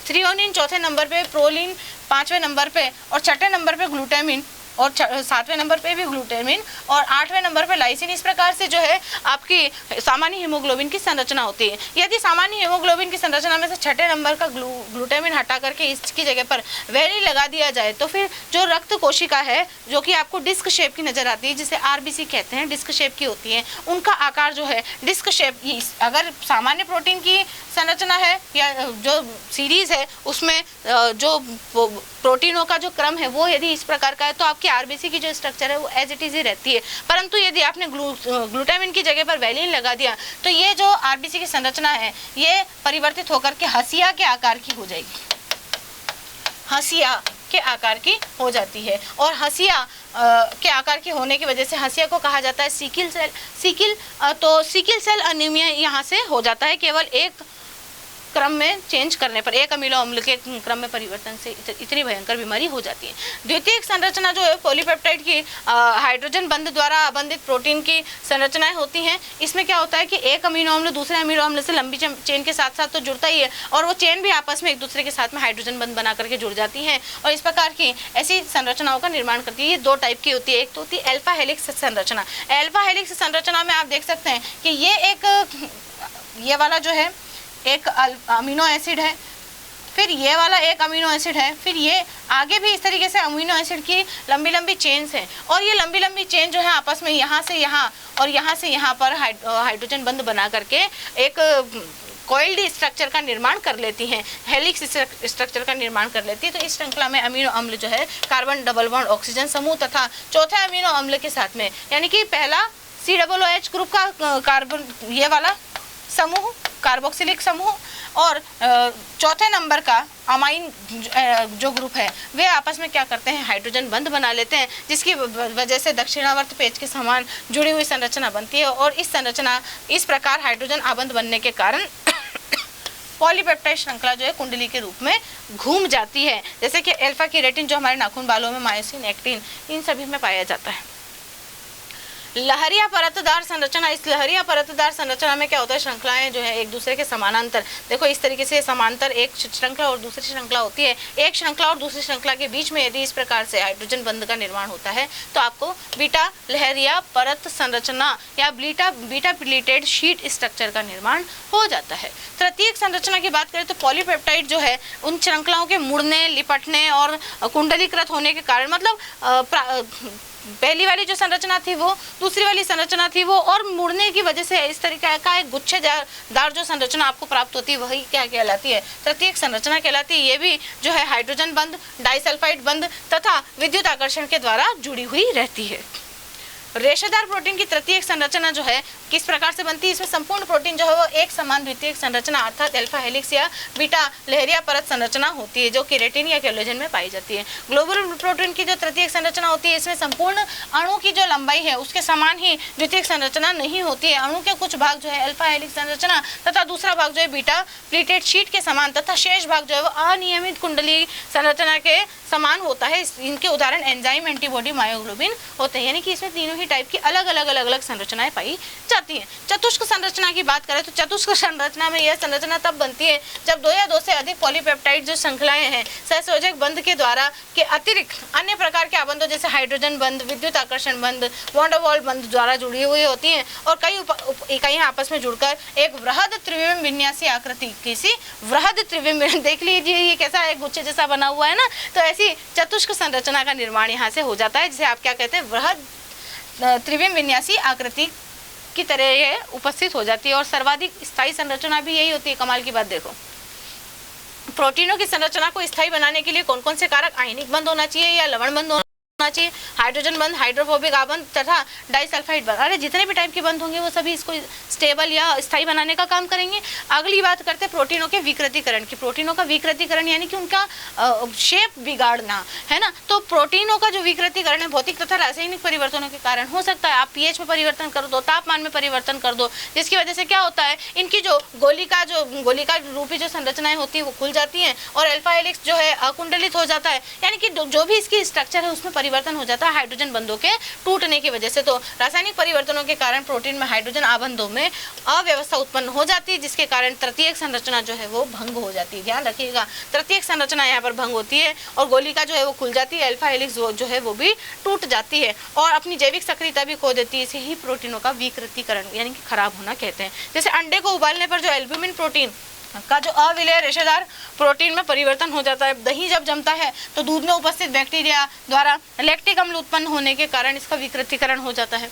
थ्रियोनिन चौथे नंबर पे, प्रोलिन पांचवें नंबर पे, और छठे नंबर पे ग्लूटामिन, और सातवें नंबर पे भी ग्लूटामिन, और आठवें नंबर पे लाइसिन। इस प्रकार से जो है आपकी सामान्य हीमोग्लोबिन की संरचना होती है। यदि सामान्य हीमोग्लोबिन की संरचना में से छठे नंबर का ग्लूटामिन हटा करके इसकी जगह पर वेलिन लगा दिया जाए, तो फिर जो रक्त कोशिका है जो कि आपको डिस्क शेप की नजर आती है, जिसे आरबीसी कहते हैं, डिस्क शेप की होती है, उनका आकार जो है डिस्क शेप। अगर सामान्य प्रोटीन की संरचना है या जो सीरीज है उसमें जो प्रोटीनों का जो क्रम है वो यदि इस प्रकार का है, तो आपकी आरबीसी की जो स्ट्रक्चर है वो एज इट इज ही रहती है। परंतु यदि आपने ग्लूटामिन की जगह पर वेलिन लगा दिया, तो ये जो आरबीसी की संरचना है ये परिवर्तित होकर के हसिया के आकार की हो जाएगी, हसिया के आकार की हो जाती है। और हसिया के आकार की होने की वजह से हसिया को कहा जाता है sickle cell. Sickle cell anaemia यहाँ से हो जाता है। केवल एक क्रम में चेंज करने पर, एक अमीनो अम्ल के क्रम में परिवर्तन से इतनी भयंकर बीमारी हो जाती है। द्वितीयक संरचना जो है पॉलीपेप्टाइड की हाइड्रोजन बंध द्वारा आबंधित प्रोटीन की संरचनाएं होती हैं। इसमें क्या होता है कि एक अमीनो अम्ल दूसरे अमीनो अम्ल से लंबी चेन के साथ साथ तो जुड़ता ही है, और वो चेन भी आपस में एक दूसरे के साथ में हाइड्रोजन बंध बना करके जुड़ जाती है और इस प्रकार की ऐसी संरचनाओं का निर्माण करती है। ये दो टाइप की होती है। एक तो होती है अल्फा हेलिक्स संरचना। अल्फा हेलिक्स संरचना में आप देख सकते हैं कि ये वाला जो है एक अमीनो एसिड है, फिर ये वाला एक अमीनो एसिड है, फिर ये आगे भी इस तरीके से अमीनो एसिड की लंबी लंबी चेन्स हैं, और ये लंबी लंबी चेन जो है आपस में यहाँ से यहाँ और यहाँ से यहाँ पर हाइड्रोजन बंध बना करके एक कॉइल्ड स्ट्रक्चर का निर्माण कर लेती हैं, हेलिक्स स्ट्रक्चर का निर्माण कर लेती है। तो इस श्रृंखला में अमीनो अम्ल जो है कार्बन डबल बॉन्ड ऑक्सीजन समूह तथा चौथे अमीनो अम्ल के साथ में, यानी कि पहला COOH ग्रुप का कार्बन ये वाला समूह कार्बोक्सिलिक समूह और चौथे नंबर का अमाइन जो ग्रुप है वे आपस में क्या करते हैं, हाइड्रोजन बंध बना लेते हैं, जिसकी वजह से दक्षिणावर्त पेज के समान जुड़ी हुई संरचना बनती है। और इस प्रकार हाइड्रोजन आबंध बनने के कारण पॉलीपेप्टाइड श्रृंखला जो है कुंडली के रूप में घूम जाती है। जैसे कि अल्फा केराटिन जो हमारे नाखून बालों में, मायोसिन, एक्टिन, इन सभी में पाया जाता है। लहरिया परतदार संरचना। इस लहरिया परतदार संरचना में क्या होता है, श्रृंखलाएं जो है एक दूसरे के समानांतर, देखो इस तरीके से समांतर एक श्रृंखला और दूसरी श्रृंखला होती है। एक श्रृंखला और दूसरी श्रृंखला के बीच में यदि इस प्रकार से हाइड्रोजन बंध का निर्माण होता है तो आपको बीटा लहरिया परत संरचना या बीटा प्लेटेड शीट स्ट्रक्चर का निर्माण हो जाता है। तृतीयक संरचना की बात करें तो पॉलीपेप्टाइड जो है उन श्रृंखलाओं के मुड़ने, लिपटने और कुंडलीकृत होने के कारण, मतलब पहली वाली जो संरचना थी वो, दूसरी वाली संरचना थी वो, और मुड़ने की वजह से इस तरीके का एक गुच्छेदार जो संरचना आपको प्राप्त होती है वही क्या कहलाती है, तृतीयक संरचना कहलाती है। ये भी जो है हाइड्रोजन बंध, डाइसल्फाइड बंध तथा विद्युत आकर्षण के द्वारा जुड़ी हुई रहती है। रेशेदार प्रोटीन की तृतीयक संरचना जो है किस प्रकार से बनती है, इसमें संपूर्ण प्रोटीन जो है वो एक समान द्वितीयक संरचना अर्थात अल्फा हेलिक्स या बीटा लहरिया परत संरचना होती है, जो केराटिन या कोलेजन में पाई जाती है। ग्लोबल प्रोटीन की जो तृतीयक संरचना होती है इसमें संपूर्ण अणु की जो लंबाई है उसके समान ही द्वितीयक संरचना नहीं होती है। अणु के कुछ भाग जो है अल्फा हेलिक्स संरचना तथा दूसरा भाग जो है बीटा प्लेटेड शीट के समान तथा शेष भाग जो है वो अनियमित कुंडली संरचना के समान होता है। इनके उदाहरण एंजाइम, एंटीबॉडी, मायोग्लोबिन होते हैं, यानी कि इसमें तीनों ही टाइप की अलग अलग संरचनाएं पाई जाती हैं। चतुष्क संरचना की बात करें तो चतुष्क संरचना में यह संरचना तब बनती है जब दो या दो से अधिक पॉलीपेप्टाइड जो श्रृंखलाएं हैं सहसंयोजक बंध के द्वारा के अतिरिक्त अन्य प्रकार के आबंधों जैसे हाइड्रोजन बंध, विद्युत आकर्षण बंध, वॉन डर वाल बंध द्वारा जुड़ी हुई होती हैं और कई इकाइयां आपस में जुड़कर एक वृहद त्रिविम विन्यासी आकृति, किसी वृहद त्रिविम, देख लीजिए ये कैसा एक गुच्छे जैसा बना हुआ है ना, तो ऐसी चतुष्क संरचना का निर्माण यहाँ से हो जाता है, जिसे आप क्या कहते हैं, वृहद त्रिविम विन्यासी आकृति की तरह ये उपस्थित हो जाती है। और सर्वाधिक स्थायी संरचना भी यही होती है। कमाल की बात देखो, प्रोटीनों की संरचना को स्थायी बनाने के लिए कौन कौन से कारक, आयनिक बंध होना चाहिए या लवण बंध होना चाहिए, हाइड्रोजन बंध, हाइड्रोफोबिक आबंध तथा डाइसल्फाइड बंध, अरे जितने भी टाइप के बंध होंगे वो सभी इसको स्टेबल या स्थायी बनाने का काम करेंगे। अगली बात करते हैं प्रोटीनों के विकृतीकरण की। प्रोटीनों का विकृतीकरण यानी कि उनका शेप बिगाड़ना, है ना। तो प्रोटीनों का जो विकृतीकरण है भौतिक तथा रासायनिक परिवर्तनों के कारण हो सकता है। आप पीएच में परिवर्तन कर दो, तापमान में परिवर्तन कर दो, जिसकी वजह से क्या होता है, इनकी जो गोलिका रूपी जो संरचनाएं होती है वो खुल जाती हैं और अल्फा हेलिक्स जो है अकुंडलित हो जाता है, यानी कि जो भी इसकी स्ट्रक्चर है उसमें परिवर्तन हो जाता है हाइड्रोजन बंधों के टूटने की वजह से। तो रासायनिक परिवर्तनों के कारण प्रोटीन में हाइड्रोजन आबंधों में अव्यवस्था उत्पन्न हो जाती है, जिसके कारण तृतीयक संरचना जो है वो भंग हो जाती है। ध्यान रखिएगा, तृतीयक संरचना यहाँ पर भंग होती है और गोलिका जो है वो खुल जाती है, अल्फा हेलिक्स जो है वो भी टूट जाती है और अपनी जैविक सक्रियता भी खो देती है। इसे ही प्रोटीनों का विकृतीकरण यानी कि खराब होना कहते हैं। जैसे अंडे को उबालने पर जो एल्ब्यूमिन प्रोटीन का जो अविलेय रेशेदार प्रोटीन में परिवर्तन हो जाता है, दही जब जमता है तो दूध में उपस्थित बैक्टीरिया द्वारा लैक्टिक अम्ल उत्पन्न होने के कारण इसका विकृतीकरण हो जाता है।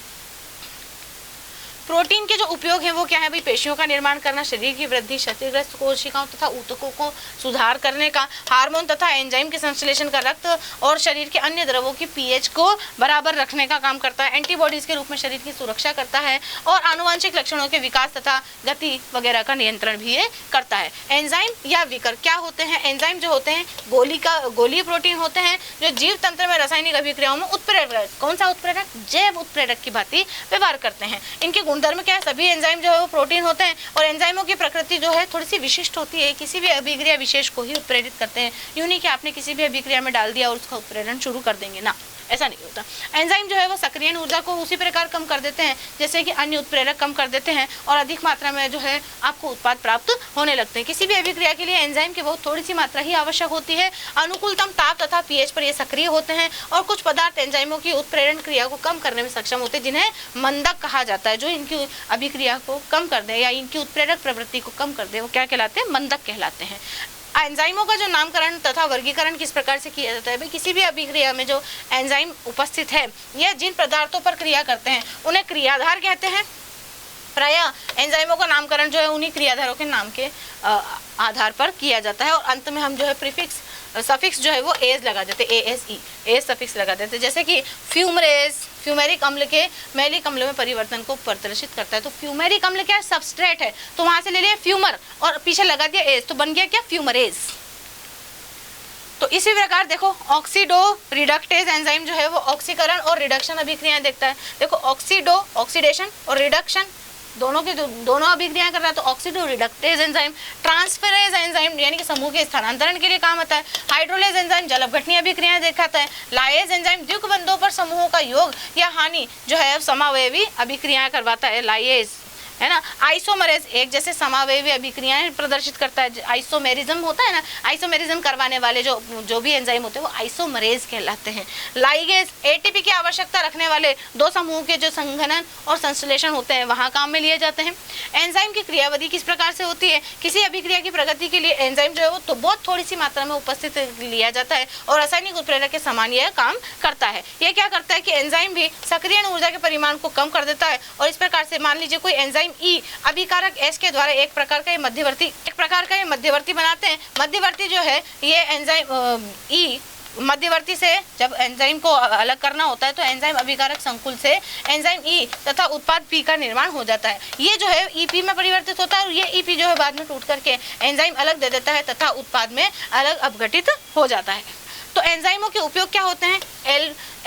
प्रोटीन के जो उपयोग है वो क्या है भाई, पेशियों का निर्माण करना, शरीर की वृद्धि, क्षतिग्रस्त कोशिकाओं तथा ऊतकों को सुधार करने का, हार्मोन तथा एंजाइम के संश्लेषण का, रक्त और शरीर के अन्य द्रवों की पीएच को बराबर रखने का काम करता है, एंटीबॉडीज के रूप में शरीर की सुरक्षा करता है और आनुवंशिक लक्षणों के विकास तथा गति वगैरह का नियंत्रण भी ये करता है। एंजाइम या विकर क्या होते हैं, एंजाइम जो होते हैं गोलीय प्रोटीन होते हैं जो जीव तंत्र में रासायनिक अभिक्रियाओं में उत्प्रेरक, कौन सा उत्प्रेरक, जैव उत्प्रेरक की भांति व्यवहार करते हैं। इनके गुणधर्म क्या है, सभी एंजाइम जो है वो प्रोटीन होते हैं और एंजाइमों की प्रकृति जो है थोड़ी सी विशिष्ट होती है, किसी भी अभिक्रिया विशेष को ही उत्प्रेरित करते हैं। यूं नहीं कि आपने किसी भी अभिक्रिया में डाल दिया और उसका उत्प्रेरण शुरू कर देंगे ना, ऐसा नहीं होता। एंजाइम जो है वो सक्रियण ऊर्जा को उसी प्रकार कम कर देते हैं जैसे कि अन्य उत्प्रेरक कम कर देते हैं और अधिक मात्रा में जो है आपको उत्पाद प्राप्त होने लगते हैं। किसी भी अभिक्रिया के लिए एंजाइम की बहुत थोड़ी सी मात्रा ही आवश्यक होती है। अनुकूलतम ताप तथा पीएच पर ये सक्रिय होते हैं और कुछ पदार्थ एंजाइमों की उत्प्रेरण क्रिया को कम करने में सक्षम होते हैं जिन्हें मंदक कहा जाता है। जो इनकी अभिक्रिया को कम कर दे या इनकी उत्प्रेरक प्रवृत्ति को कम कर दे वो क्या कहलाते हैं, मंदक कहलाते हैं। एंजाइमों का जो नामकरण तथा वर्गीकरण किस प्रकार से किया जाता है, भाई किसी भी अभिक्रिया में जो एंजाइम उपस्थित है या जिन पदार्थों पर क्रिया करते हैं उन्हें क्रियाधार कहते हैं। प्रायः एंजाइमों का नामकरण जो है उन्हीं क्रियाधारों के नाम के आधार पर किया जाता है और अंत में हम जो है प्रीफिक्स सफिक्स जो है वो एज लगा देते, ASE एज सफिक्स लगा देते, जैसे कि फ्यूमरेज फ्यूमेरिक अम्ल के मैलिक अम्ल में परिवर्तन को प्रदर्शित करता है। तो फ्यूमेरिक अम्ल क्या है, सबस्ट्रेट है, तो वहां से ले लिया फ्यूमर और पीछे लगा दिया एज, तो बन गया क्या, फ्यूमरेज। तो इसी प्रकार देखो ऑक्सीडो रिडक्टेज एंजाइम जो है वो ऑक्सीकरण और रिडक्शन अभिक्रियाएं देखता है। देखो ऑक्सीडो ऑक्सीडेशन और रिडक्शन दोनों अभिक्रियाएं कर रहा है। तो oxido reductase enzyme transferase enzyme यानी कि समूह के स्थानांतरण के लिए काम आता है। हाइड्रोलेज एंजाइम जल अपघटनीय अभिक्रियाएं दिखाता है। लाइएज एंजाइम द्विक बंधों पर समूहों का योग या हानि जो है समावयवी अभिक्रियाएं करवाता है, लाइएज है ना। आइसोमरेज एक जैसे समावयवी अभिक्रियाएं प्रदर्शित करता है। आइसोमेरिज्म होता है ना, आइसोमेरिज्म करवाने वाले जो भी एंजाइम होते हैं वो आइसोमरेज कहलाते हैं। लाइगेज एटीपी की आवश्यकता रखने वाले दो समूह के जो संघनन और संश्लेषण होते हैं वहां काम में लिए जाते हैं। एंजाइम की क्रियाविधि किस प्रकार से होती है, किसी अभिक्रिया की प्रगति के लिए एंजाइम जो है वो तो बहुत थोड़ी सी मात्रा में उपस्थित लिया जाता है और रासायनिक उत्प्रेरक के समान यह काम करता है। यह क्या करता है कि एंजाइम भी सक्रियण ऊर्जा के परिमाण को कम कर देता है और इस प्रकार से मान लीजिए कोई एंजाइम ई अभिकारक एस के द्वारा एक प्रकार का ये मध्यवर्ती बनाते हैं। मध्यवर्ती जो है ये एंजाइम ई मध्यवर्ती से जब एंजाइम को अलग करना होता है तो एंजाइम अभिकारक संकुल से एंजाइम ई तथा उत्पाद पी का निर्माण हो जाता है। ये जो है ईपी में परिवर्तित होता है और ये ईपी जो है बाद में टूट करके एंजाइम अलग दे देता है तथा उत्पाद में अलग अपघटित हो जाता है। तो एंजाइमों के उपयोग क्या होते हैं,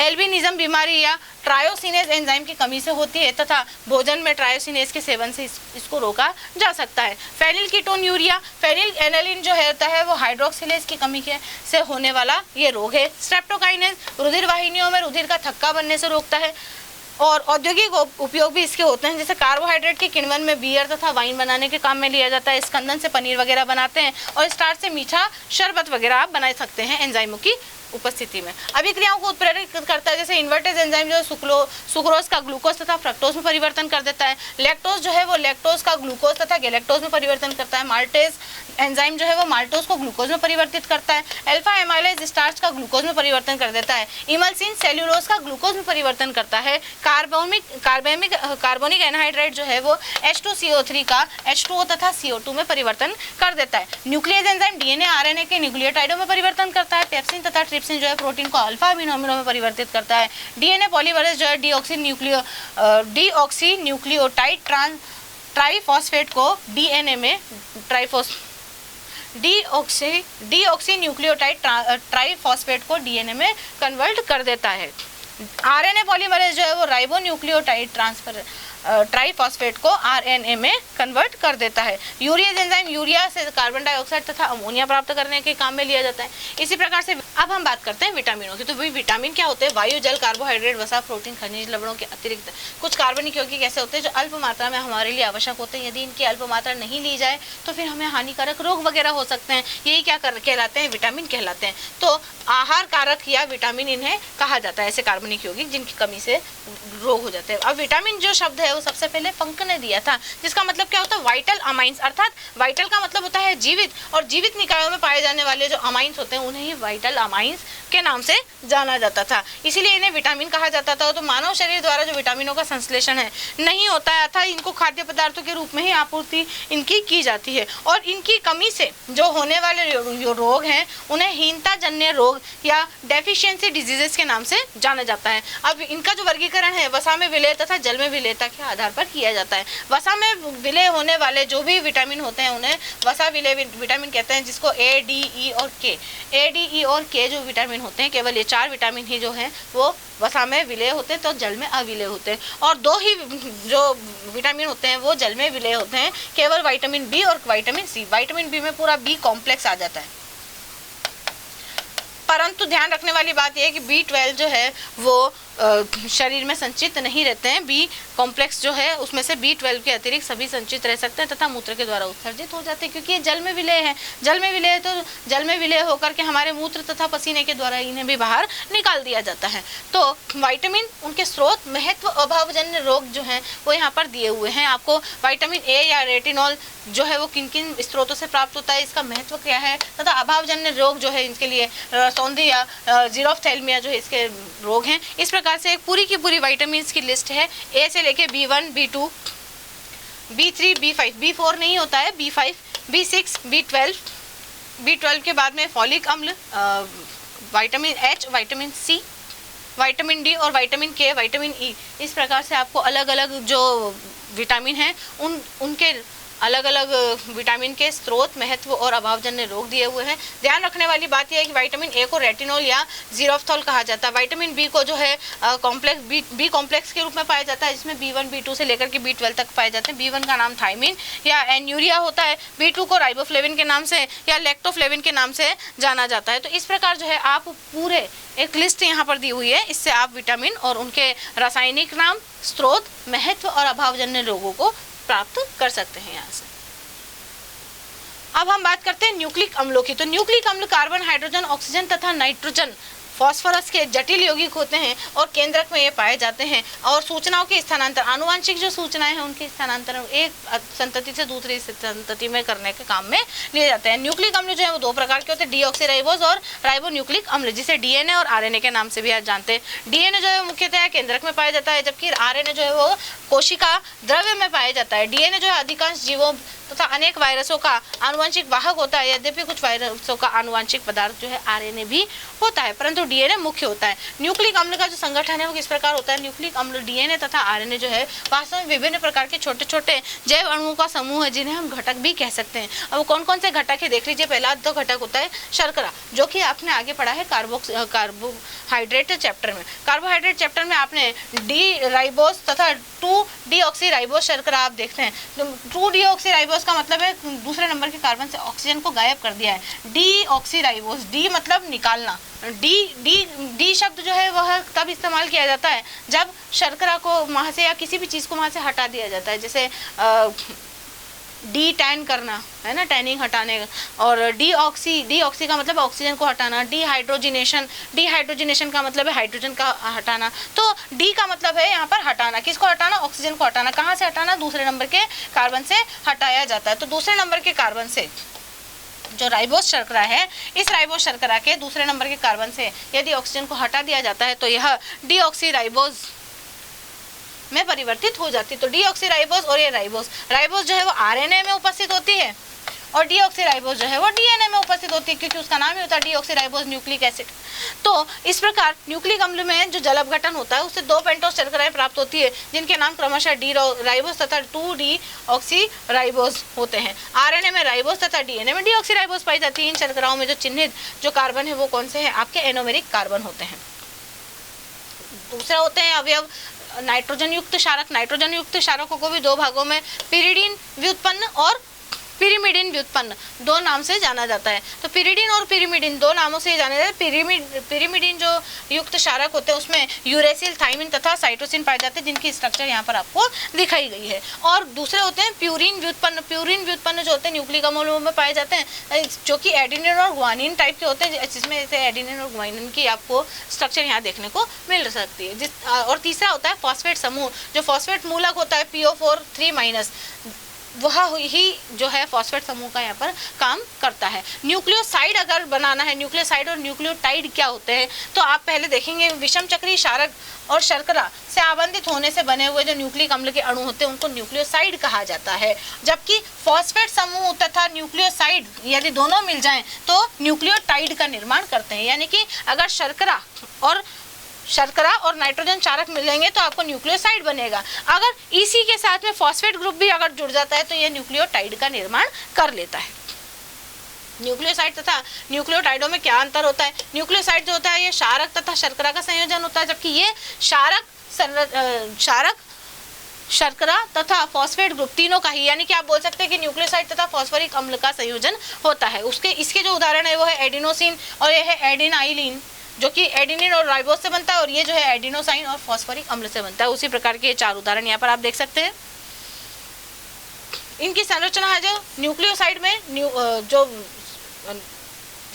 एल्बिनिज्म बीमारी या ट्रायोसिनेज एंजाइम की कमी से होती है तथा भोजन में ट्रायोसिनेज के सेवन से इसको रोका जा सकता है। Phenylketonuria phenyl alanine जो होता है वो हाइड्रोक्सिलेज की कमी से होने वाला ये रोग है। स्ट्रेप्टोकाइनेज रुधिर वाहिनियों में रुधिर का थक्का बनने से रोकता है और औद्योगिक उपयोग भी इसके होते हैं, जैसे कार्बोहाइड्रेट के किण्वन में बियर तथा वाइन बनाने के काम में लिया जाता है। स्कंदन से पनीर वगैरह बनाते हैं और स्टार्च से मीठा शरबत वगैरह आप बना सकते हैं एंजाइमों की उपस्थिति में। अभिक्रियाओं को उत्प्रेरित करता है, जैसे इन्वर्टेज एंजाइम जो सुक्रोज का ग्लूकोज तथा फ्रक्टोज में परिवर्तन कर देता है। लैक्टोज जो है वो लैक्टोज का ग्लूकोज तथा गैलेक्टोज में परिवर्तन करता है। माल्टेज एंजाइम जो है वो माल्टोज को ग्लूकोज में परिवर्तित करता है। अल्फा एमाइलेज स्टार्च का ग्लूकोज में परिवर्तन कर देता है। इमल्सिन सेल्यूलोज का ग्लूकोज में परिवर्तन करता है। कार्बोनिक एनहाइड्राइड जो है वो H2CO3 का H2O तथा CO2 में परिवर्तन कर देता है। न्यूक्लियस एंजाइम डीएनए आरएनए के न्यूक्लियोटाइडों में परिवर्तन करता है। पेप्सिन तथा ट्रिप्सिन जो है प्रोटीन को अल्फा अमीनो में परिवर्तित करता है। डीएनए पॉलीमरेज जो है डीऑक्सी न्यूक्लियोटाइड ट्राइफॉस्फेट को डीएनए में डीऑक्सी न्यूक्लियोटाइड ट्राइफॉस्फेट को डीएनए में कन्वर्ट कर देता है। आरएनए पॉलीमरेज जो है वो राइबो न्यूक्लियोटाइड ट्राइफॉस्फेट को आरएनए में कन्वर्ट कर देता है। यूरियज एंजाइम यूरिया से कार्बन डाइऑक्साइड तथा अमोनिया प्राप्त करने के काम में लिया जाता है। इसी प्रकार से अब हम बात करते हैं विटामिनों की। तो विटामिन क्या होते हैं, वायु जल कार्बोहाइड्रेट वसा प्रोटीन खनिज लवणों के अतिरिक्त कुछ कार्बनिक यौगिक ऐसे होते हैं जो अल्प मात्रा में हमारे लिए आवश्यक होते हैं। यदि इनकी अल्प मात्रा नहीं ली जाए तो फिर हमें हानिकारक रोग वगैरह हो सकते हैं। यही क्या कहलाते हैं, विटामिन कहलाते हैं। तो आहार कारक या विटामिन इन्हें कहा जाता है, ऐसे कार्बनिक यौगिक जिनकी कमी से रोग हो जाते हैं। अब विटामिन जो शब्द है वो सबसे पहले पंक ने दिया था, जिसका मतलब क्या होता है, वाइटल अमाइंस, अर्थात वाइटल का मतलब होता है जीवित, और जीवित निकायों में पाए जाने वाले जो अमाइंस होते हैं उन्हें ही वाइटल अमाइंस के नाम से जाना जाता था, इसीलिए इन्हें विटामिन कहा जाता था। तो मानव शरीर द्वारा जो विटामिनों का संश्लेषण है नहीं होता है, अर्थात इनको खाद्य पदार्थों के रूप में ही आपूर्ति इनकी की जाती है, और इनकी कमी से जो होने वाले रोग हैं उन्हें हीनता जन्य रोग या डेफिशिएंसी डिजीजेस के नाम से जाना जाता है। अब इनका जो वर्गीकरण है वसा में विलय तथा जल में विलयता के आधार पर किया जाता है। वसा में विलय होने वाले जो भी विटामिन होते हैं उन्हें वसा विलय विटामिन कहते हैं, जिसको ए, डी, ई और के, ए, डी, ई और के जो विटामिन होते हैं, केवल ये 4 विटामिन ही जो हैं वो वसा में विलय होते हैं, तो जल में अविलय होते हैं। और 2 ही जो विटामिन होते हैं वो जल में विलय होते हैं, केवल विटामिन बी और विटामिन सी। विटामिन बी में पूरा बी कॉम्प्लेक्स आ जाता है। परंतु ध्यान रखने वाली बात यह है कि B12 जो है वो शरीर में संचित नहीं रहते हैं। बी कॉम्प्लेक्स जो है उसमें से B12 के अतिरिक्त सभी संचित रह सकते हैं तथा मूत्र के द्वारा उत्सर्जित हो जाते हैं, क्योंकि ये जल में विलय है। जल में विलय है तो जल में विलय होकर के हमारे मूत्र तथा पसीने के द्वारा इन्हें भी बाहर निकाल दिया जाता है। तो विटामिन, उनके स्रोत, महत्व, अभावजन्य रोग जो हैं वो यहाँ पर दिए हुए हैं। आपको विटामिन ए या रेटिनॉल जो है वो किन किन स्रोतों से प्राप्त होता है, इसका महत्व क्या है, तथा अभावजन्य रोग जो है इनके लिए सौंधी या जीरोफ्थैल्मिया जो है इसके रोग हैं। इस प्रकार से एक पूरी की पूरी विटामिन की लिस्ट है, ए से लेके B1, B2, B3, B5, B4 नहीं होता है, B5, B6, B12 के बाद में फॉलिक अम्ल, vitamin H, vitamin C, vitamin D और विटामिन के, विटामिन ई। इस प्रकार से आपको अलग अलग जो विटामिन हैं उनके अलग अलग विटामिन के स्रोत, महत्व और अभावजन्य रोग दिए हुए हैं। ध्यान रखने वाली बात यह है कि विटामिन ए को रेटिनॉल या जीरोफ्थॉल कहा जाता है। विटामिन बी को जो है बी कॉम्प्लेक्स के रूप में पाया जाता है, जिसमें B1, B2 से लेकर के B12 तक पाए जाते हैं। B1 का नाम थायमिन या एन्यूरिया होता है, B2 को राइबोफ्लेविन के नाम से या लैक्टोफ्लेविन के नाम से जाना जाता है। तो इस प्रकार जो है आप पूरे एक लिस्ट यहाँ पर दी हुई है, इससे आप विटामिन और उनके रासायनिक नाम, स्रोत, महत्व और अभावजन्य रोगों को प्राप्त कर सकते हैं यहाँ से। अब हम बात करते हैं न्यूक्लिक अम्लों की। तो न्यूक्लिक अम्ल कार्बन, हाइड्रोजन, ऑक्सीजन तथा नाइट्रोजन, फास्फोरस के जटिल यौगिक होते हैं और केंद्रक में ये पाए जाते हैं। और सूचनाओं के स्थानांतर, आनुवांशिक जो सूचनाएं हैं उनके स्थानांतरण एक संतति से दूसरी संतति में करने के काम में लिए जाते हैं। न्यूक्लिक अम्ल जो है वो 2 प्रकार के होते हैं, डीऑक्सीराइबोज और राइबोन्यूक्लिक अम्ल, जिसे डीएनए और आरएनए के नाम से भी आप जानते हैं। डीएनए जो है मुख्यतः केंद्रक में पाया जाता है, जबकि आरएनए जो है वो कोशिका द्रव्य में पाया जाता है। डीएनए जो है अधिकांश जीवों तथा अनेक वायरसों का आनुवांशिक वाहक होता है, यद्यपि कुछ वायरसों का आनुवांशिक पदार्थ जो है आरएनए भी होता है, परंतु डीएनए मुख्य होता है। न्यूक्लिक अम्ल का जो संगठन है वो किस प्रकार होता है, न्यूक्लिक अम्ल डीएनए तथा आरएनए जो है वास्तव में विभिन्न प्रकार के छोटे छोटे जैव अणुओं का समूह है, जिन्हें हम घटक भी कह सकते हैं। अब कौन कौन से घटक है देख लीजिए। पहला तो घटक होता है शर्करा, जो कि आपने आगे पढ़ा है कार्बोहाइड्रेट चैप्टर में। कार्बोहाइड्रेट चैप्टर में आपने डी राइबोज तथा 2-डीऑक्सीराइबोज शर्करा आप देखते हैं। 2-डीऑक्सीराइबोज का मतलब है दूसरे नंबर के कार्बन से ऑक्सीजन को गायब कर दिया है। डीऑक्सीराइबोज, डी मतलब निकालना, डी शब्द जो है वह तब इस्तेमाल किया जाता है जब शर्करा को वहाँ से या किसी भी चीज़ को वहाँ से हटा दिया जाता है, जैसे डी टैन करना है ना, टैनिंग हटाने। और डीऑक्सी का मतलब ऑक्सीजन को हटाना। डीहाइड्रोजिनेशन का मतलब है हाइड्रोजन का हटाना। तो डी का मतलब है यहाँ पर हटाना, किसको हटाना, ऑक्सीजन को हटाना। कहाँ से हटाना, दूसरे नंबर के कार्बन से हटाया जाता है। तो दूसरे नंबर के कार्बन से जो राइबोज शर्करा है, इस राइबोज शर्करा के दूसरे नंबर के कार्बन से यदि ऑक्सीजन को हटा दिया जाता है तो यह डीऑक्सीराइबोज में परिवर्तित हो जाती है। तो डीऑक्सीराइबोज और ये राइबोज जो है वो आरएनए में उपस्थित होती है और डीऑक्सीराइबोज जो है वो डीएनए में उपस्थित होती है, क्योंकि उसका नाम ही होता है डीऑक्सीराइबोज न्यूक्लिक एसिड। तो इस प्रकार न्यूक्लिक अम्ल में जो जल अपघटन होता है उससे 2 पेंटोस शर्कराएं प्राप्त होती है, जिनके नाम क्रमशः डी राइबोज तथा 2-डीऑक्सीराइबोज होते हैं। आरएनए में राइबोज तथा डीएनए में डीऑक्सीराइबोज पाई जाती है। इन शर्कराओं में जो चिन्हित जो कार्बन है वो कौन से हैं, आपके एनोमेरिक कार्बन होते हैं। दूसरा होते हैं अवयव नाइट्रोजन युक्त क्षारक। नाइट्रोजन युक्त क्षारकों को भी 2 भागों में पिरिडीन व्युत्पन्न और पिरिमिडिन व्युत्पन्न 2 नाम से जाना जाता है। तो पिरिडीन और पिरिमिडिन 2 नामों से जाना जाता है। पिरिमिडिन जो युक्त क्षारक होते हैं उसमें यूरेसिल, थाइमिन तथा साइटोसिन पाए जाते हैं, जिनकी स्ट्रक्चर यहाँ पर आपको दिखाई गई है। और दूसरे होते हैं प्यूरिन व्युत्पन्न। प्यूरिन व्युत्पन्न जो होते हैं न्यूक्लिक अम्लों में पाए जाते हैं, जो कि एडिनिन और ग्वानिन टाइप के होते हैं, जिसमें से एडिनिन और ग्वानिन की आपको स्ट्रक्चर यहाँ देखने को मिल सकती है। और तीसरा होता है फॉस्फेट समूह। जो फॉस्फेट मूलक होता है PO4 वह ही जो है फॉस्फेट समूह का यहाँ पर काम करता है। न्यूक्लियोसाइड अगर बनाना है, न्यूक्लियोसाइड और न्यूक्लियोटाइड क्या होते हैं, तो आप पहले देखेंगे विषम चक्रीय क्षारक और शर्करा से आबंधित होने से बने हुए जो न्यूक्लिक अम्ल के अणु होते हैं उनको न्यूक्लियोसाइड कहा जाता है। जबकि फॉस्फेट समूह तथा न्यूक्लियोसाइड यदि दोनों मिल जाएं तो न्यूक्लियोटाइड का निर्माण करते हैं। यानी कि अगर शर्करा और शर्करा और नाइट्रोजन क्षारक मिलेंगे तो आपको न्यूक्लियोसाइड बनेगा। अगर इसी के साथ में फॉस्फेट ग्रुप भी अगर जुड़ जाता है तो ये न्यूक्लियोटाइड का निर्माण कर लेता है। न्यूक्लियोसाइड तथा न्यूक्लियोटाइडों में क्या अंतर होता है? न्यूक्लियोसाइड जो होता है ये क्षारक तथा शर्करा का संयोजन होता है, जबकि ये क्षारक शर्करा तथा फॉस्फेट ग्रुप तीनों का ही, यानी कि आप बोल सकते हैं कि न्यूक्लियोसाइड तथा फॉस्फोरिक अम्ल का संयोजन होता है। इसके जो उदाहरण है वो है एडिनोसिन और ये है एडिनाइलिन, जो कि एडिनिन और राइबोस से बनता है, और ये जो है एडिनोसाइन और फॉस्फोरिक अम्ल से बनता है। उसी प्रकार के 4 उदाहरण यहाँ पर आप देख सकते हैं। इनकी संरचना है जो न्यूक्लियोसाइड में जो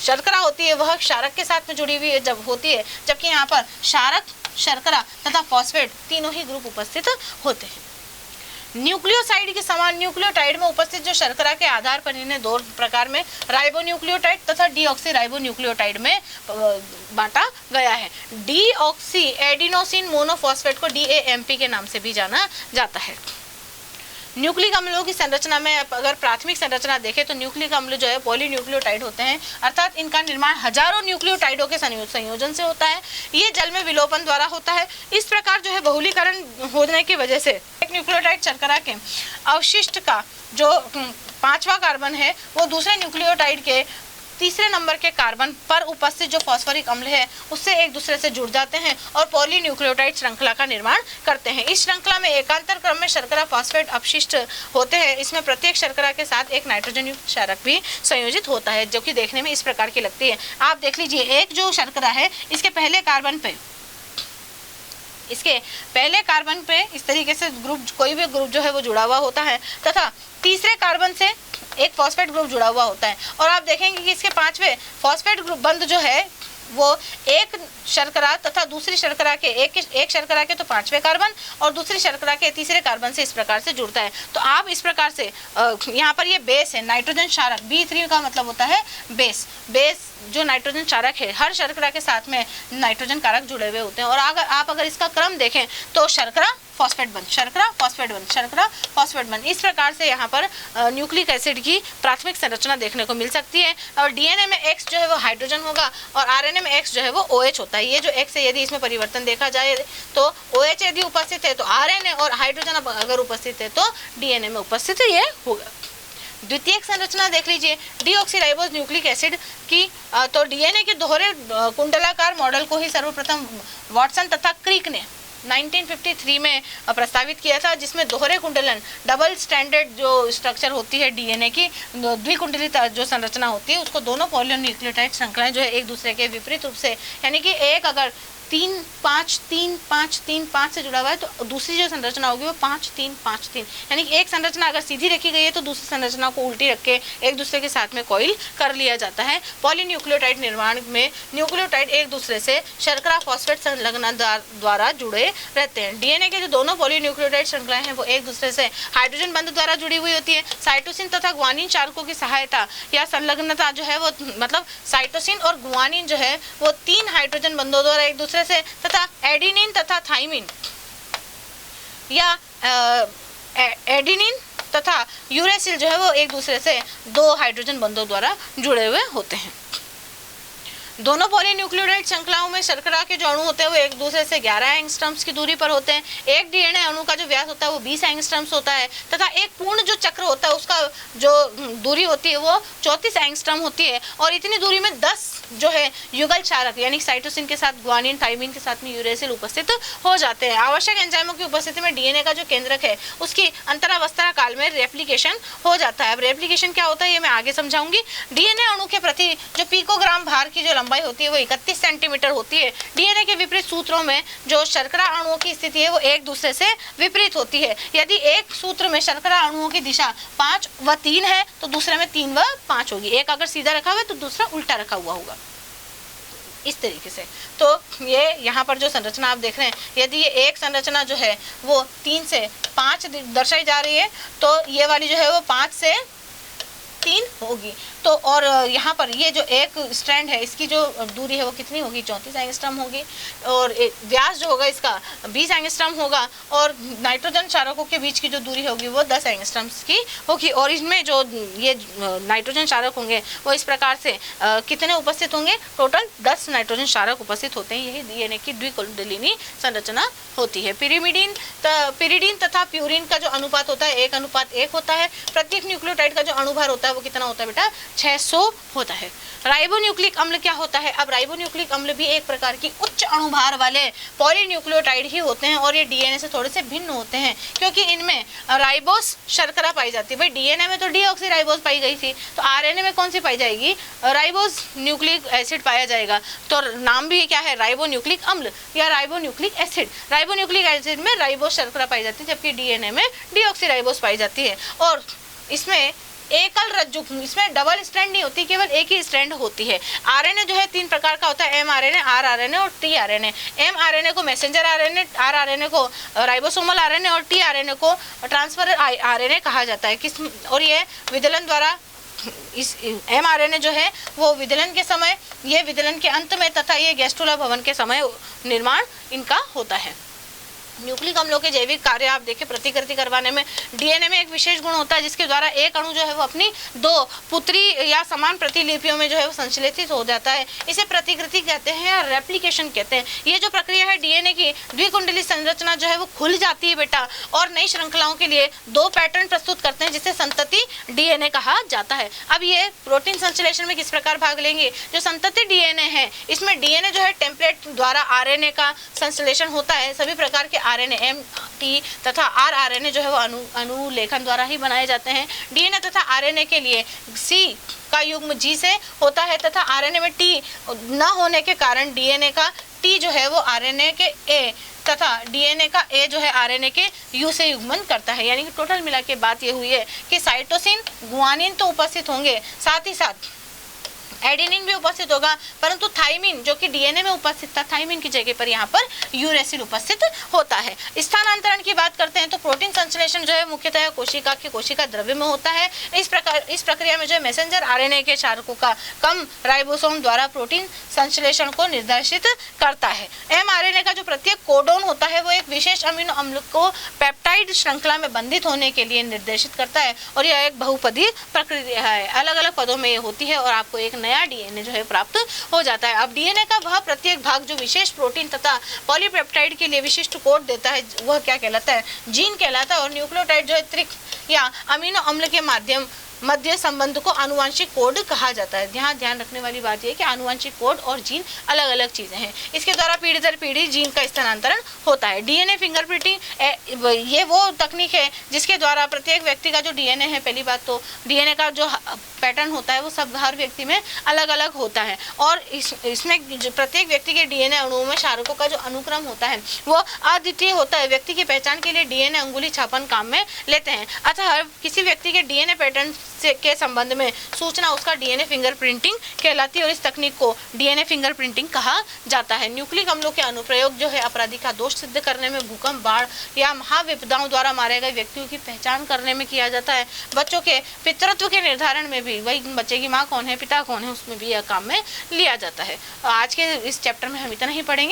शर्करा होती है वह क्षारक के साथ में जुड़ी हुई जब होती है, जबकि यहाँ पर क्षारक, शर्करा तथा फॉस्फेट तीनों ही ग्रुप उपस्थित होते हैं। न्यूक्लियोसाइड के समान न्यूक्लियोटाइड में उपस्थित जो शर्करा के आधार पर इन्हें 2 प्रकार में राइबोन्यूक्लियोटाइड तथा डीऑक्सीराइबोन्यूक्लियोटाइड में बांटा गया है। डीऑक्सी एडिनोसिन मोनोफॉस्फेट को DAMP के नाम से भी जाना जाता है। न्यूक्लिक अम्लों की संरचना में अगर प्राथमिक संरचना देखें तो न्यूक्लिक अम्ल जो है पॉलीन्यूक्लियोटाइड होते हैं, अर्थात इनका निर्माण हजारों न्यूक्लियोटाइडों के संयोजन से होता है। ये जल में विलोपन द्वारा होता है। इस प्रकार जो है बहुलीकरण होने की वजह से एक न्यूक्लियोटाइड शर्करा के अवशिष्ट का जो 5वां कार्बन है वो दूसरे न्यूक्लियोटाइड के तीसरे नंबर के कार्बन पर उपस्थित जो फॉस्फोरिक अम्ल है उससे एक दूसरे से जुड़ जाते हैं और पॉलीन्यूक्लियोटाइड श्रृंखला का निर्माण करते हैं। इस श्रृंखला में एकांतर क्रम में शर्करा फॉस्फेट अपशिष्ट होते हैं। इसमें प्रत्येक शर्करा के साथ एक नाइट्रोजन युक्त क्षारक भी संयोजित होता है, जो कि देखने में इस प्रकार की लगती है। आप देख लीजिए, एक जो शर्करा है इसके पहले कार्बन पे इस तरीके से ग्रुप, कोई भी ग्रुप जो है वो जुड़ा हुआ होता है तथा तीसरे कार्बन से एक फॉस्फेट ग्रुप जुड़ा हुआ होता है। और आप देखेंगे कि इसके 5वें फॉस्फेट ग्रुप बंध जो है वो एक शर्करा तथा दूसरी शर्करा के एक शर्करा के तो 5वें कार्बन और दूसरी शर्करा के तीसरे कार्बन से इस प्रकार से जुड़ता है। तो आप इस प्रकार से यहाँ पर ये बेस है नाइट्रोजन क्षारक, B3 का मतलब होता है बेस जो नाइट्रोजन क्षारक है, हर शर्करा के साथ में नाइट्रोजन कारक जुड़े हुए होते हैं। और अगर इसका क्रम देखें तो शर्करा फॉस्फेट बंध, शर्करा फॉस्फेट बंध, शर्करा फॉस्फेट बंध, इस प्रकार से यहाँ पर न्यूक्लिक एसिड की प्राथमिक संरचना देखने को मिल सकती है। और डीएनए में X जो है वो हाइड्रोजन होगा और आरएनए में X जो है वो OH होता है। ये जो X है, यदि इसमें परिवर्तन देखा जाए तो OH यदि उपस्थित है तो आरएनए, और हाइड्रोजन अगर उपस्थित है तो डीएनए में उपस्थित ये होगा। द्वितीयक संरचना देख लीजिए डीऑक्सीराइबोज न्यूक्लिक एसिड की। तो डीएनए के दोहरे कुंडलाकार मॉडल को ही सर्वप्रथम वाटसन तथा क्रिक ने 1953 में प्रस्तावित किया था, जिसमें दोहरे कुंडलन डबल स्टैंडर्ड जो स्ट्रक्चर होती है डीएनए की, द्विकुंडलित जो संरचना होती है उसको दोनों पॉलीन्यूक्लियोटाइड श्रृंखलाएं जो है एक दूसरे के विपरीत रूप से, यानी कि एक अगर 3-5-3-5-3-5 से जुड़ा हुआ है तो दूसरी जो संरचना होगी वो 5-3-5-3, यानी कि एक संरचना अगर सीधी रखी गई है तो दूसरी संरचना को उल्टी रख के एक दूसरे के साथ में कॉइल कर लिया जाता है। पॉलीन्यूक्लियोटाइड निर्माण में न्यूक्लियोटाइड एक दूसरे से शर्करा फॉस्फेट संलग्न द्वारा जुड़े रहते हैं। डीएनए के जो दोनों पॉलीन्यूक्लियोटाइड श्रृंखलाएं हैं वो एक दूसरे से हाइड्रोजन बंध द्वारा जुड़ी हुई होती है। साइटोसिन तथा ग्वानिन चालकों की सहायता या संलग्नता जो है वो, मतलब साइटोसिन और ग्वानिन जो है वो 3 हाइड्रोजन बंधों द्वारा एक दूसरे से तथा एडिनिन तथा थाइमिन या एडिनिन तथा यूरेसिल जो है वो एक दूसरे से 2 हाइड्रोजन बंधों द्वारा जुड़े हुए होते हैं। दोनों पॉलीन्यूक्लियोटाइड श्रृंखलाओं में शर्करा के जो अणु होते हैं वो एक दूसरे से 11 एंगस्ट्रम्स की दूरी पर होते हैं। एक डीएनए अणु का जो व्यास होता है वो 20 एंगस्ट्रम्स होता है तथा एक पूर्ण जो चक्र होता है उसका जो दूरी होती है वो 34 एंगस्ट्रम होती है। और इतनी दूरी में 10 जो है युगल क्षारक यानी साइटोसिन के साथ ग्वानिन, थाइमिन के साथ में यूरेसिल उपस्थित हो जाते हैं। आवश्यक एंजाइमों की उपस्थिति में डीएनए का जो केंद्रक है उसकी अंतरावस्था काल में रेप्लिकेशन हो जाता है। अब रेप्लिकेशन क्या होता है ये मैं आगे समझाऊंगी। डीएनए अणु के प्रति जो पिकोग्राम भार की जो लंबाई होती है वो 31 सेंटीमीटर होती है। डीएनए के विपरीत सूत्रों में जो शर्करा अणुओं की स्थिति है वो एक दूसरे से विपरीत होती है। यदि एक सूत्र में शर्करा अणुओं की दिशा 5 व 3 है तो दूसरे में 3 व 5 होगी। एक अगर सीधा रखा हुआ है तो दूसरा उल्टा रखा हुआ होगा, इस तरीके से। तो ये यहाँ पर जो संरचना आप देख रहे हैं, यदि ये एक संरचना जो है वो 3 से 5 दर्शाई जा रही है तो ये वाली जो है वो 5 से 3 होगी। तो और यहाँ पर ये जो एक स्ट्रैंड है इसकी जो दूरी है वो कितनी होगी, 34 एंगस्ट्रॉम होगी, और व्यास जो होगा इसका 20 एंगस्ट्रॉम होगा, और नाइट्रोजन क्षारकों के बीच की जो दूरी होगी वो 10 एंगस्ट्रॉम की होगी। और इसमें जो ये नाइट्रोजन क्षारक होंगे वो इस प्रकार से कितने उपस्थित होंगे, टोटल 10 नाइट्रोजन क्षारक उपस्थित होते हैं। यही डीएनए की द्विकुंडलिनी संरचना होती है। पिरिडीन तथा प्यूरिन का जो अनुपात होता है 1:1 होता है। प्रत्येक न्यूक्लियोटाइड का जो अणुभार होता है वो कितना होता है बेटा, 600 होता है। राइबोन्यूक्लिक अम्ल क्या होता है, अब राइबोन्यूक्लिक अम्ल भी एक प्रकार की उच्च अणुभार वाले पॉलीन्यूक्लियोटाइड ही होते हैं, और ये डीएनए से थोड़े से भिन्न होते हैं क्योंकि इनमें राइबोस शर्करा पाई जाती है। भाई डीएनए में तो डीऑक्सीराइबोस पाई गई थी, तो आरएनए में कौन सी पाई जाएगी, राइबोस न्यूक्लिक एसिड पाया जाएगा। तो नाम भी क्या है, राइबोन्यूक्लिक अम्ल या राइबोन्यूक्लिक एसिड। राइबोन्यूक्लिक एसिड में राइबोस शर्करा पाई जाती है, जबकि डीएनए में डीऑक्सीराइबोस पाई जाती है। और इसमें एकल रज्जु, इसमें डबल स्ट्रैंड नहीं होती, केवल एक ही स्ट्रैंड होती है। आरएनए जो है 3 प्रकार का होता है, एमआरएनए, आरआरएनए और टीआरएनए। एमआरएनए को मैसेंजर आरएनए, आरआरएनए को राइबोसोमल आरएनए और टीआरएनए को ट्रांसफर आरएनए कहा जाता है। किस और ये विदलन द्वारा, इस एमआरएनए जो है वो विदलन के समय, ये विदलन के अंत में तथा ये गैस्ट्रोला भवन के समय निर्माण इनका होता है। न्यूक्लिक अम्लों के जैविक कार्य आप देखें, प्रतिकृति करवाने में डीएनए में एक विशेष गुण होता है जिसके द्वारा एक अणु जो है वो अपनी 2 पुत्री या समान प्रतिलिपियों में जो है वो संश्लेषित हो जाता है। इसे प्रतिकृति कहते हैं या रेप्लिकेशन कहते हैं। ये जो प्रक्रिया है डीएनए की द्विकुंडली संरचना जो है वो खुल जाती है बेटा, और नई श्रृंखलाओं के लिए 2 पैटर्न प्रस्तुत करते हैं जिसे संतति डीएनए कहा जाता है। अब ये प्रोटीन संश्लेषण में किस प्रकार भाग लेंगे, जो संतति डीएनए है इसमें डीएनए जो है टेम्पलेट द्वारा आरएनए का संश्लेषण होता है। सभी प्रकार के आरएनए एम टी तथा आरआरएनए जो है वो अनुलेखन द्वारा ही बनाए जाते हैं। डीएनए तथा आरएनए के लिए सी का युग्म जी से होता है तथा आरएनए में टी न होने के कारण डीएनए का टी जो है वो आरएनए के ए तथा डीएनए का ए जो है आरएनए के यू से युग्मन करता है। यानी कि टोटल मिला के बात ये हुई है कि साइटोसिन, गुआनिन तो उपस्थित होंगे, साथ ही साथ एडेनिन भी उपस्थित होगा, परंतु थाइमिन जो कि डीएनए में उपस्थित था, थाइमिन की जगह पर यहाँ पर यूरेसिल उपस्थित होता है। स्थानांतरण की बात करते हैं तो प्रोटीन संश्लेषण जो है मुख्यतः कोशिका द्रव्य में होता है। इस प्रक्रिया में जो है मैसेंजर आरएनए के क्षारकों का कम राइबोसोम द्वारा प्रोटीन संश्लेषण को निर्देशित करता है। एमआरएनए का जो प्रत्येक कोडोन होता है वो एक विशेष अमीनो अम्ल को पेप्टाइड श्रृंखला में बंधित होने के लिए निर्देशित करता है, और यह एक बहुपदी प्रक्रिया है, अलग अलग पदों में ये होती है, और आपको एक नया डीएनए जो है प्राप्त हो जाता है। अब डीएनए का वह प्रत्येक भाग जो विशेष प्रोटीन तथा पॉलीपेप्टाइड के लिए विशिष्ट कोड देता है वह क्या कहलाता है, जीन कहलाता है। और न्यूक्लियोटाइड जो है त्रिक या अमीनो अम्ल के मध्य संबंध को आनुवंशिक कोड कहा जाता है। यहाँ ध्यान रखने वाली बात यह है कि आनुवंशिक कोड और जीन अलग अलग चीजें हैं। इसके द्वारा पीढ़ी दर पीढ़ी जीन का स्थानांतरण होता है। डीएनए फिंगरप्रिंटिंग ये वो तकनीक है जिसके द्वारा प्रत्येक व्यक्ति का जो डीएनए है, पहली बात तो डीएनए का जो पैटर्न होता है वो सब हर व्यक्ति में अलग अलग होता है, और इसमें प्रत्येक व्यक्ति के डीएनए अणुओं में क्षारकों का जो अनुक्रम होता है वो अद्वितीय होता है। व्यक्ति की पहचान के लिए डीएनए अंगुली छापन काम में लेते हैं। अतः किसी व्यक्ति के डीएनए पैटर्न के संबंध में सूचना उसका डीएनए फिंगरप्रिंटिंग कहलाती है, और इस तकनीक को डीएनए फिंगरप्रिंटिंग कहा जाता है। न्यूक्लिक अम्लों के अनुप्रयोग जो है अपराधी का दोष सिद्ध करने में, भूकंप, बाढ़ या महाविपदाओं द्वारा मारे गए व्यक्तियों की पहचान करने में किया जाता है। बच्चों के पितृत्व के निर्धारण में भी, वही बच्चे की माँ कौन है, पिता कौन है, उसमें भी यह काम में लिया जाता है। आज के इस चैप्टर में हम इतना ही पढ़ेंगे।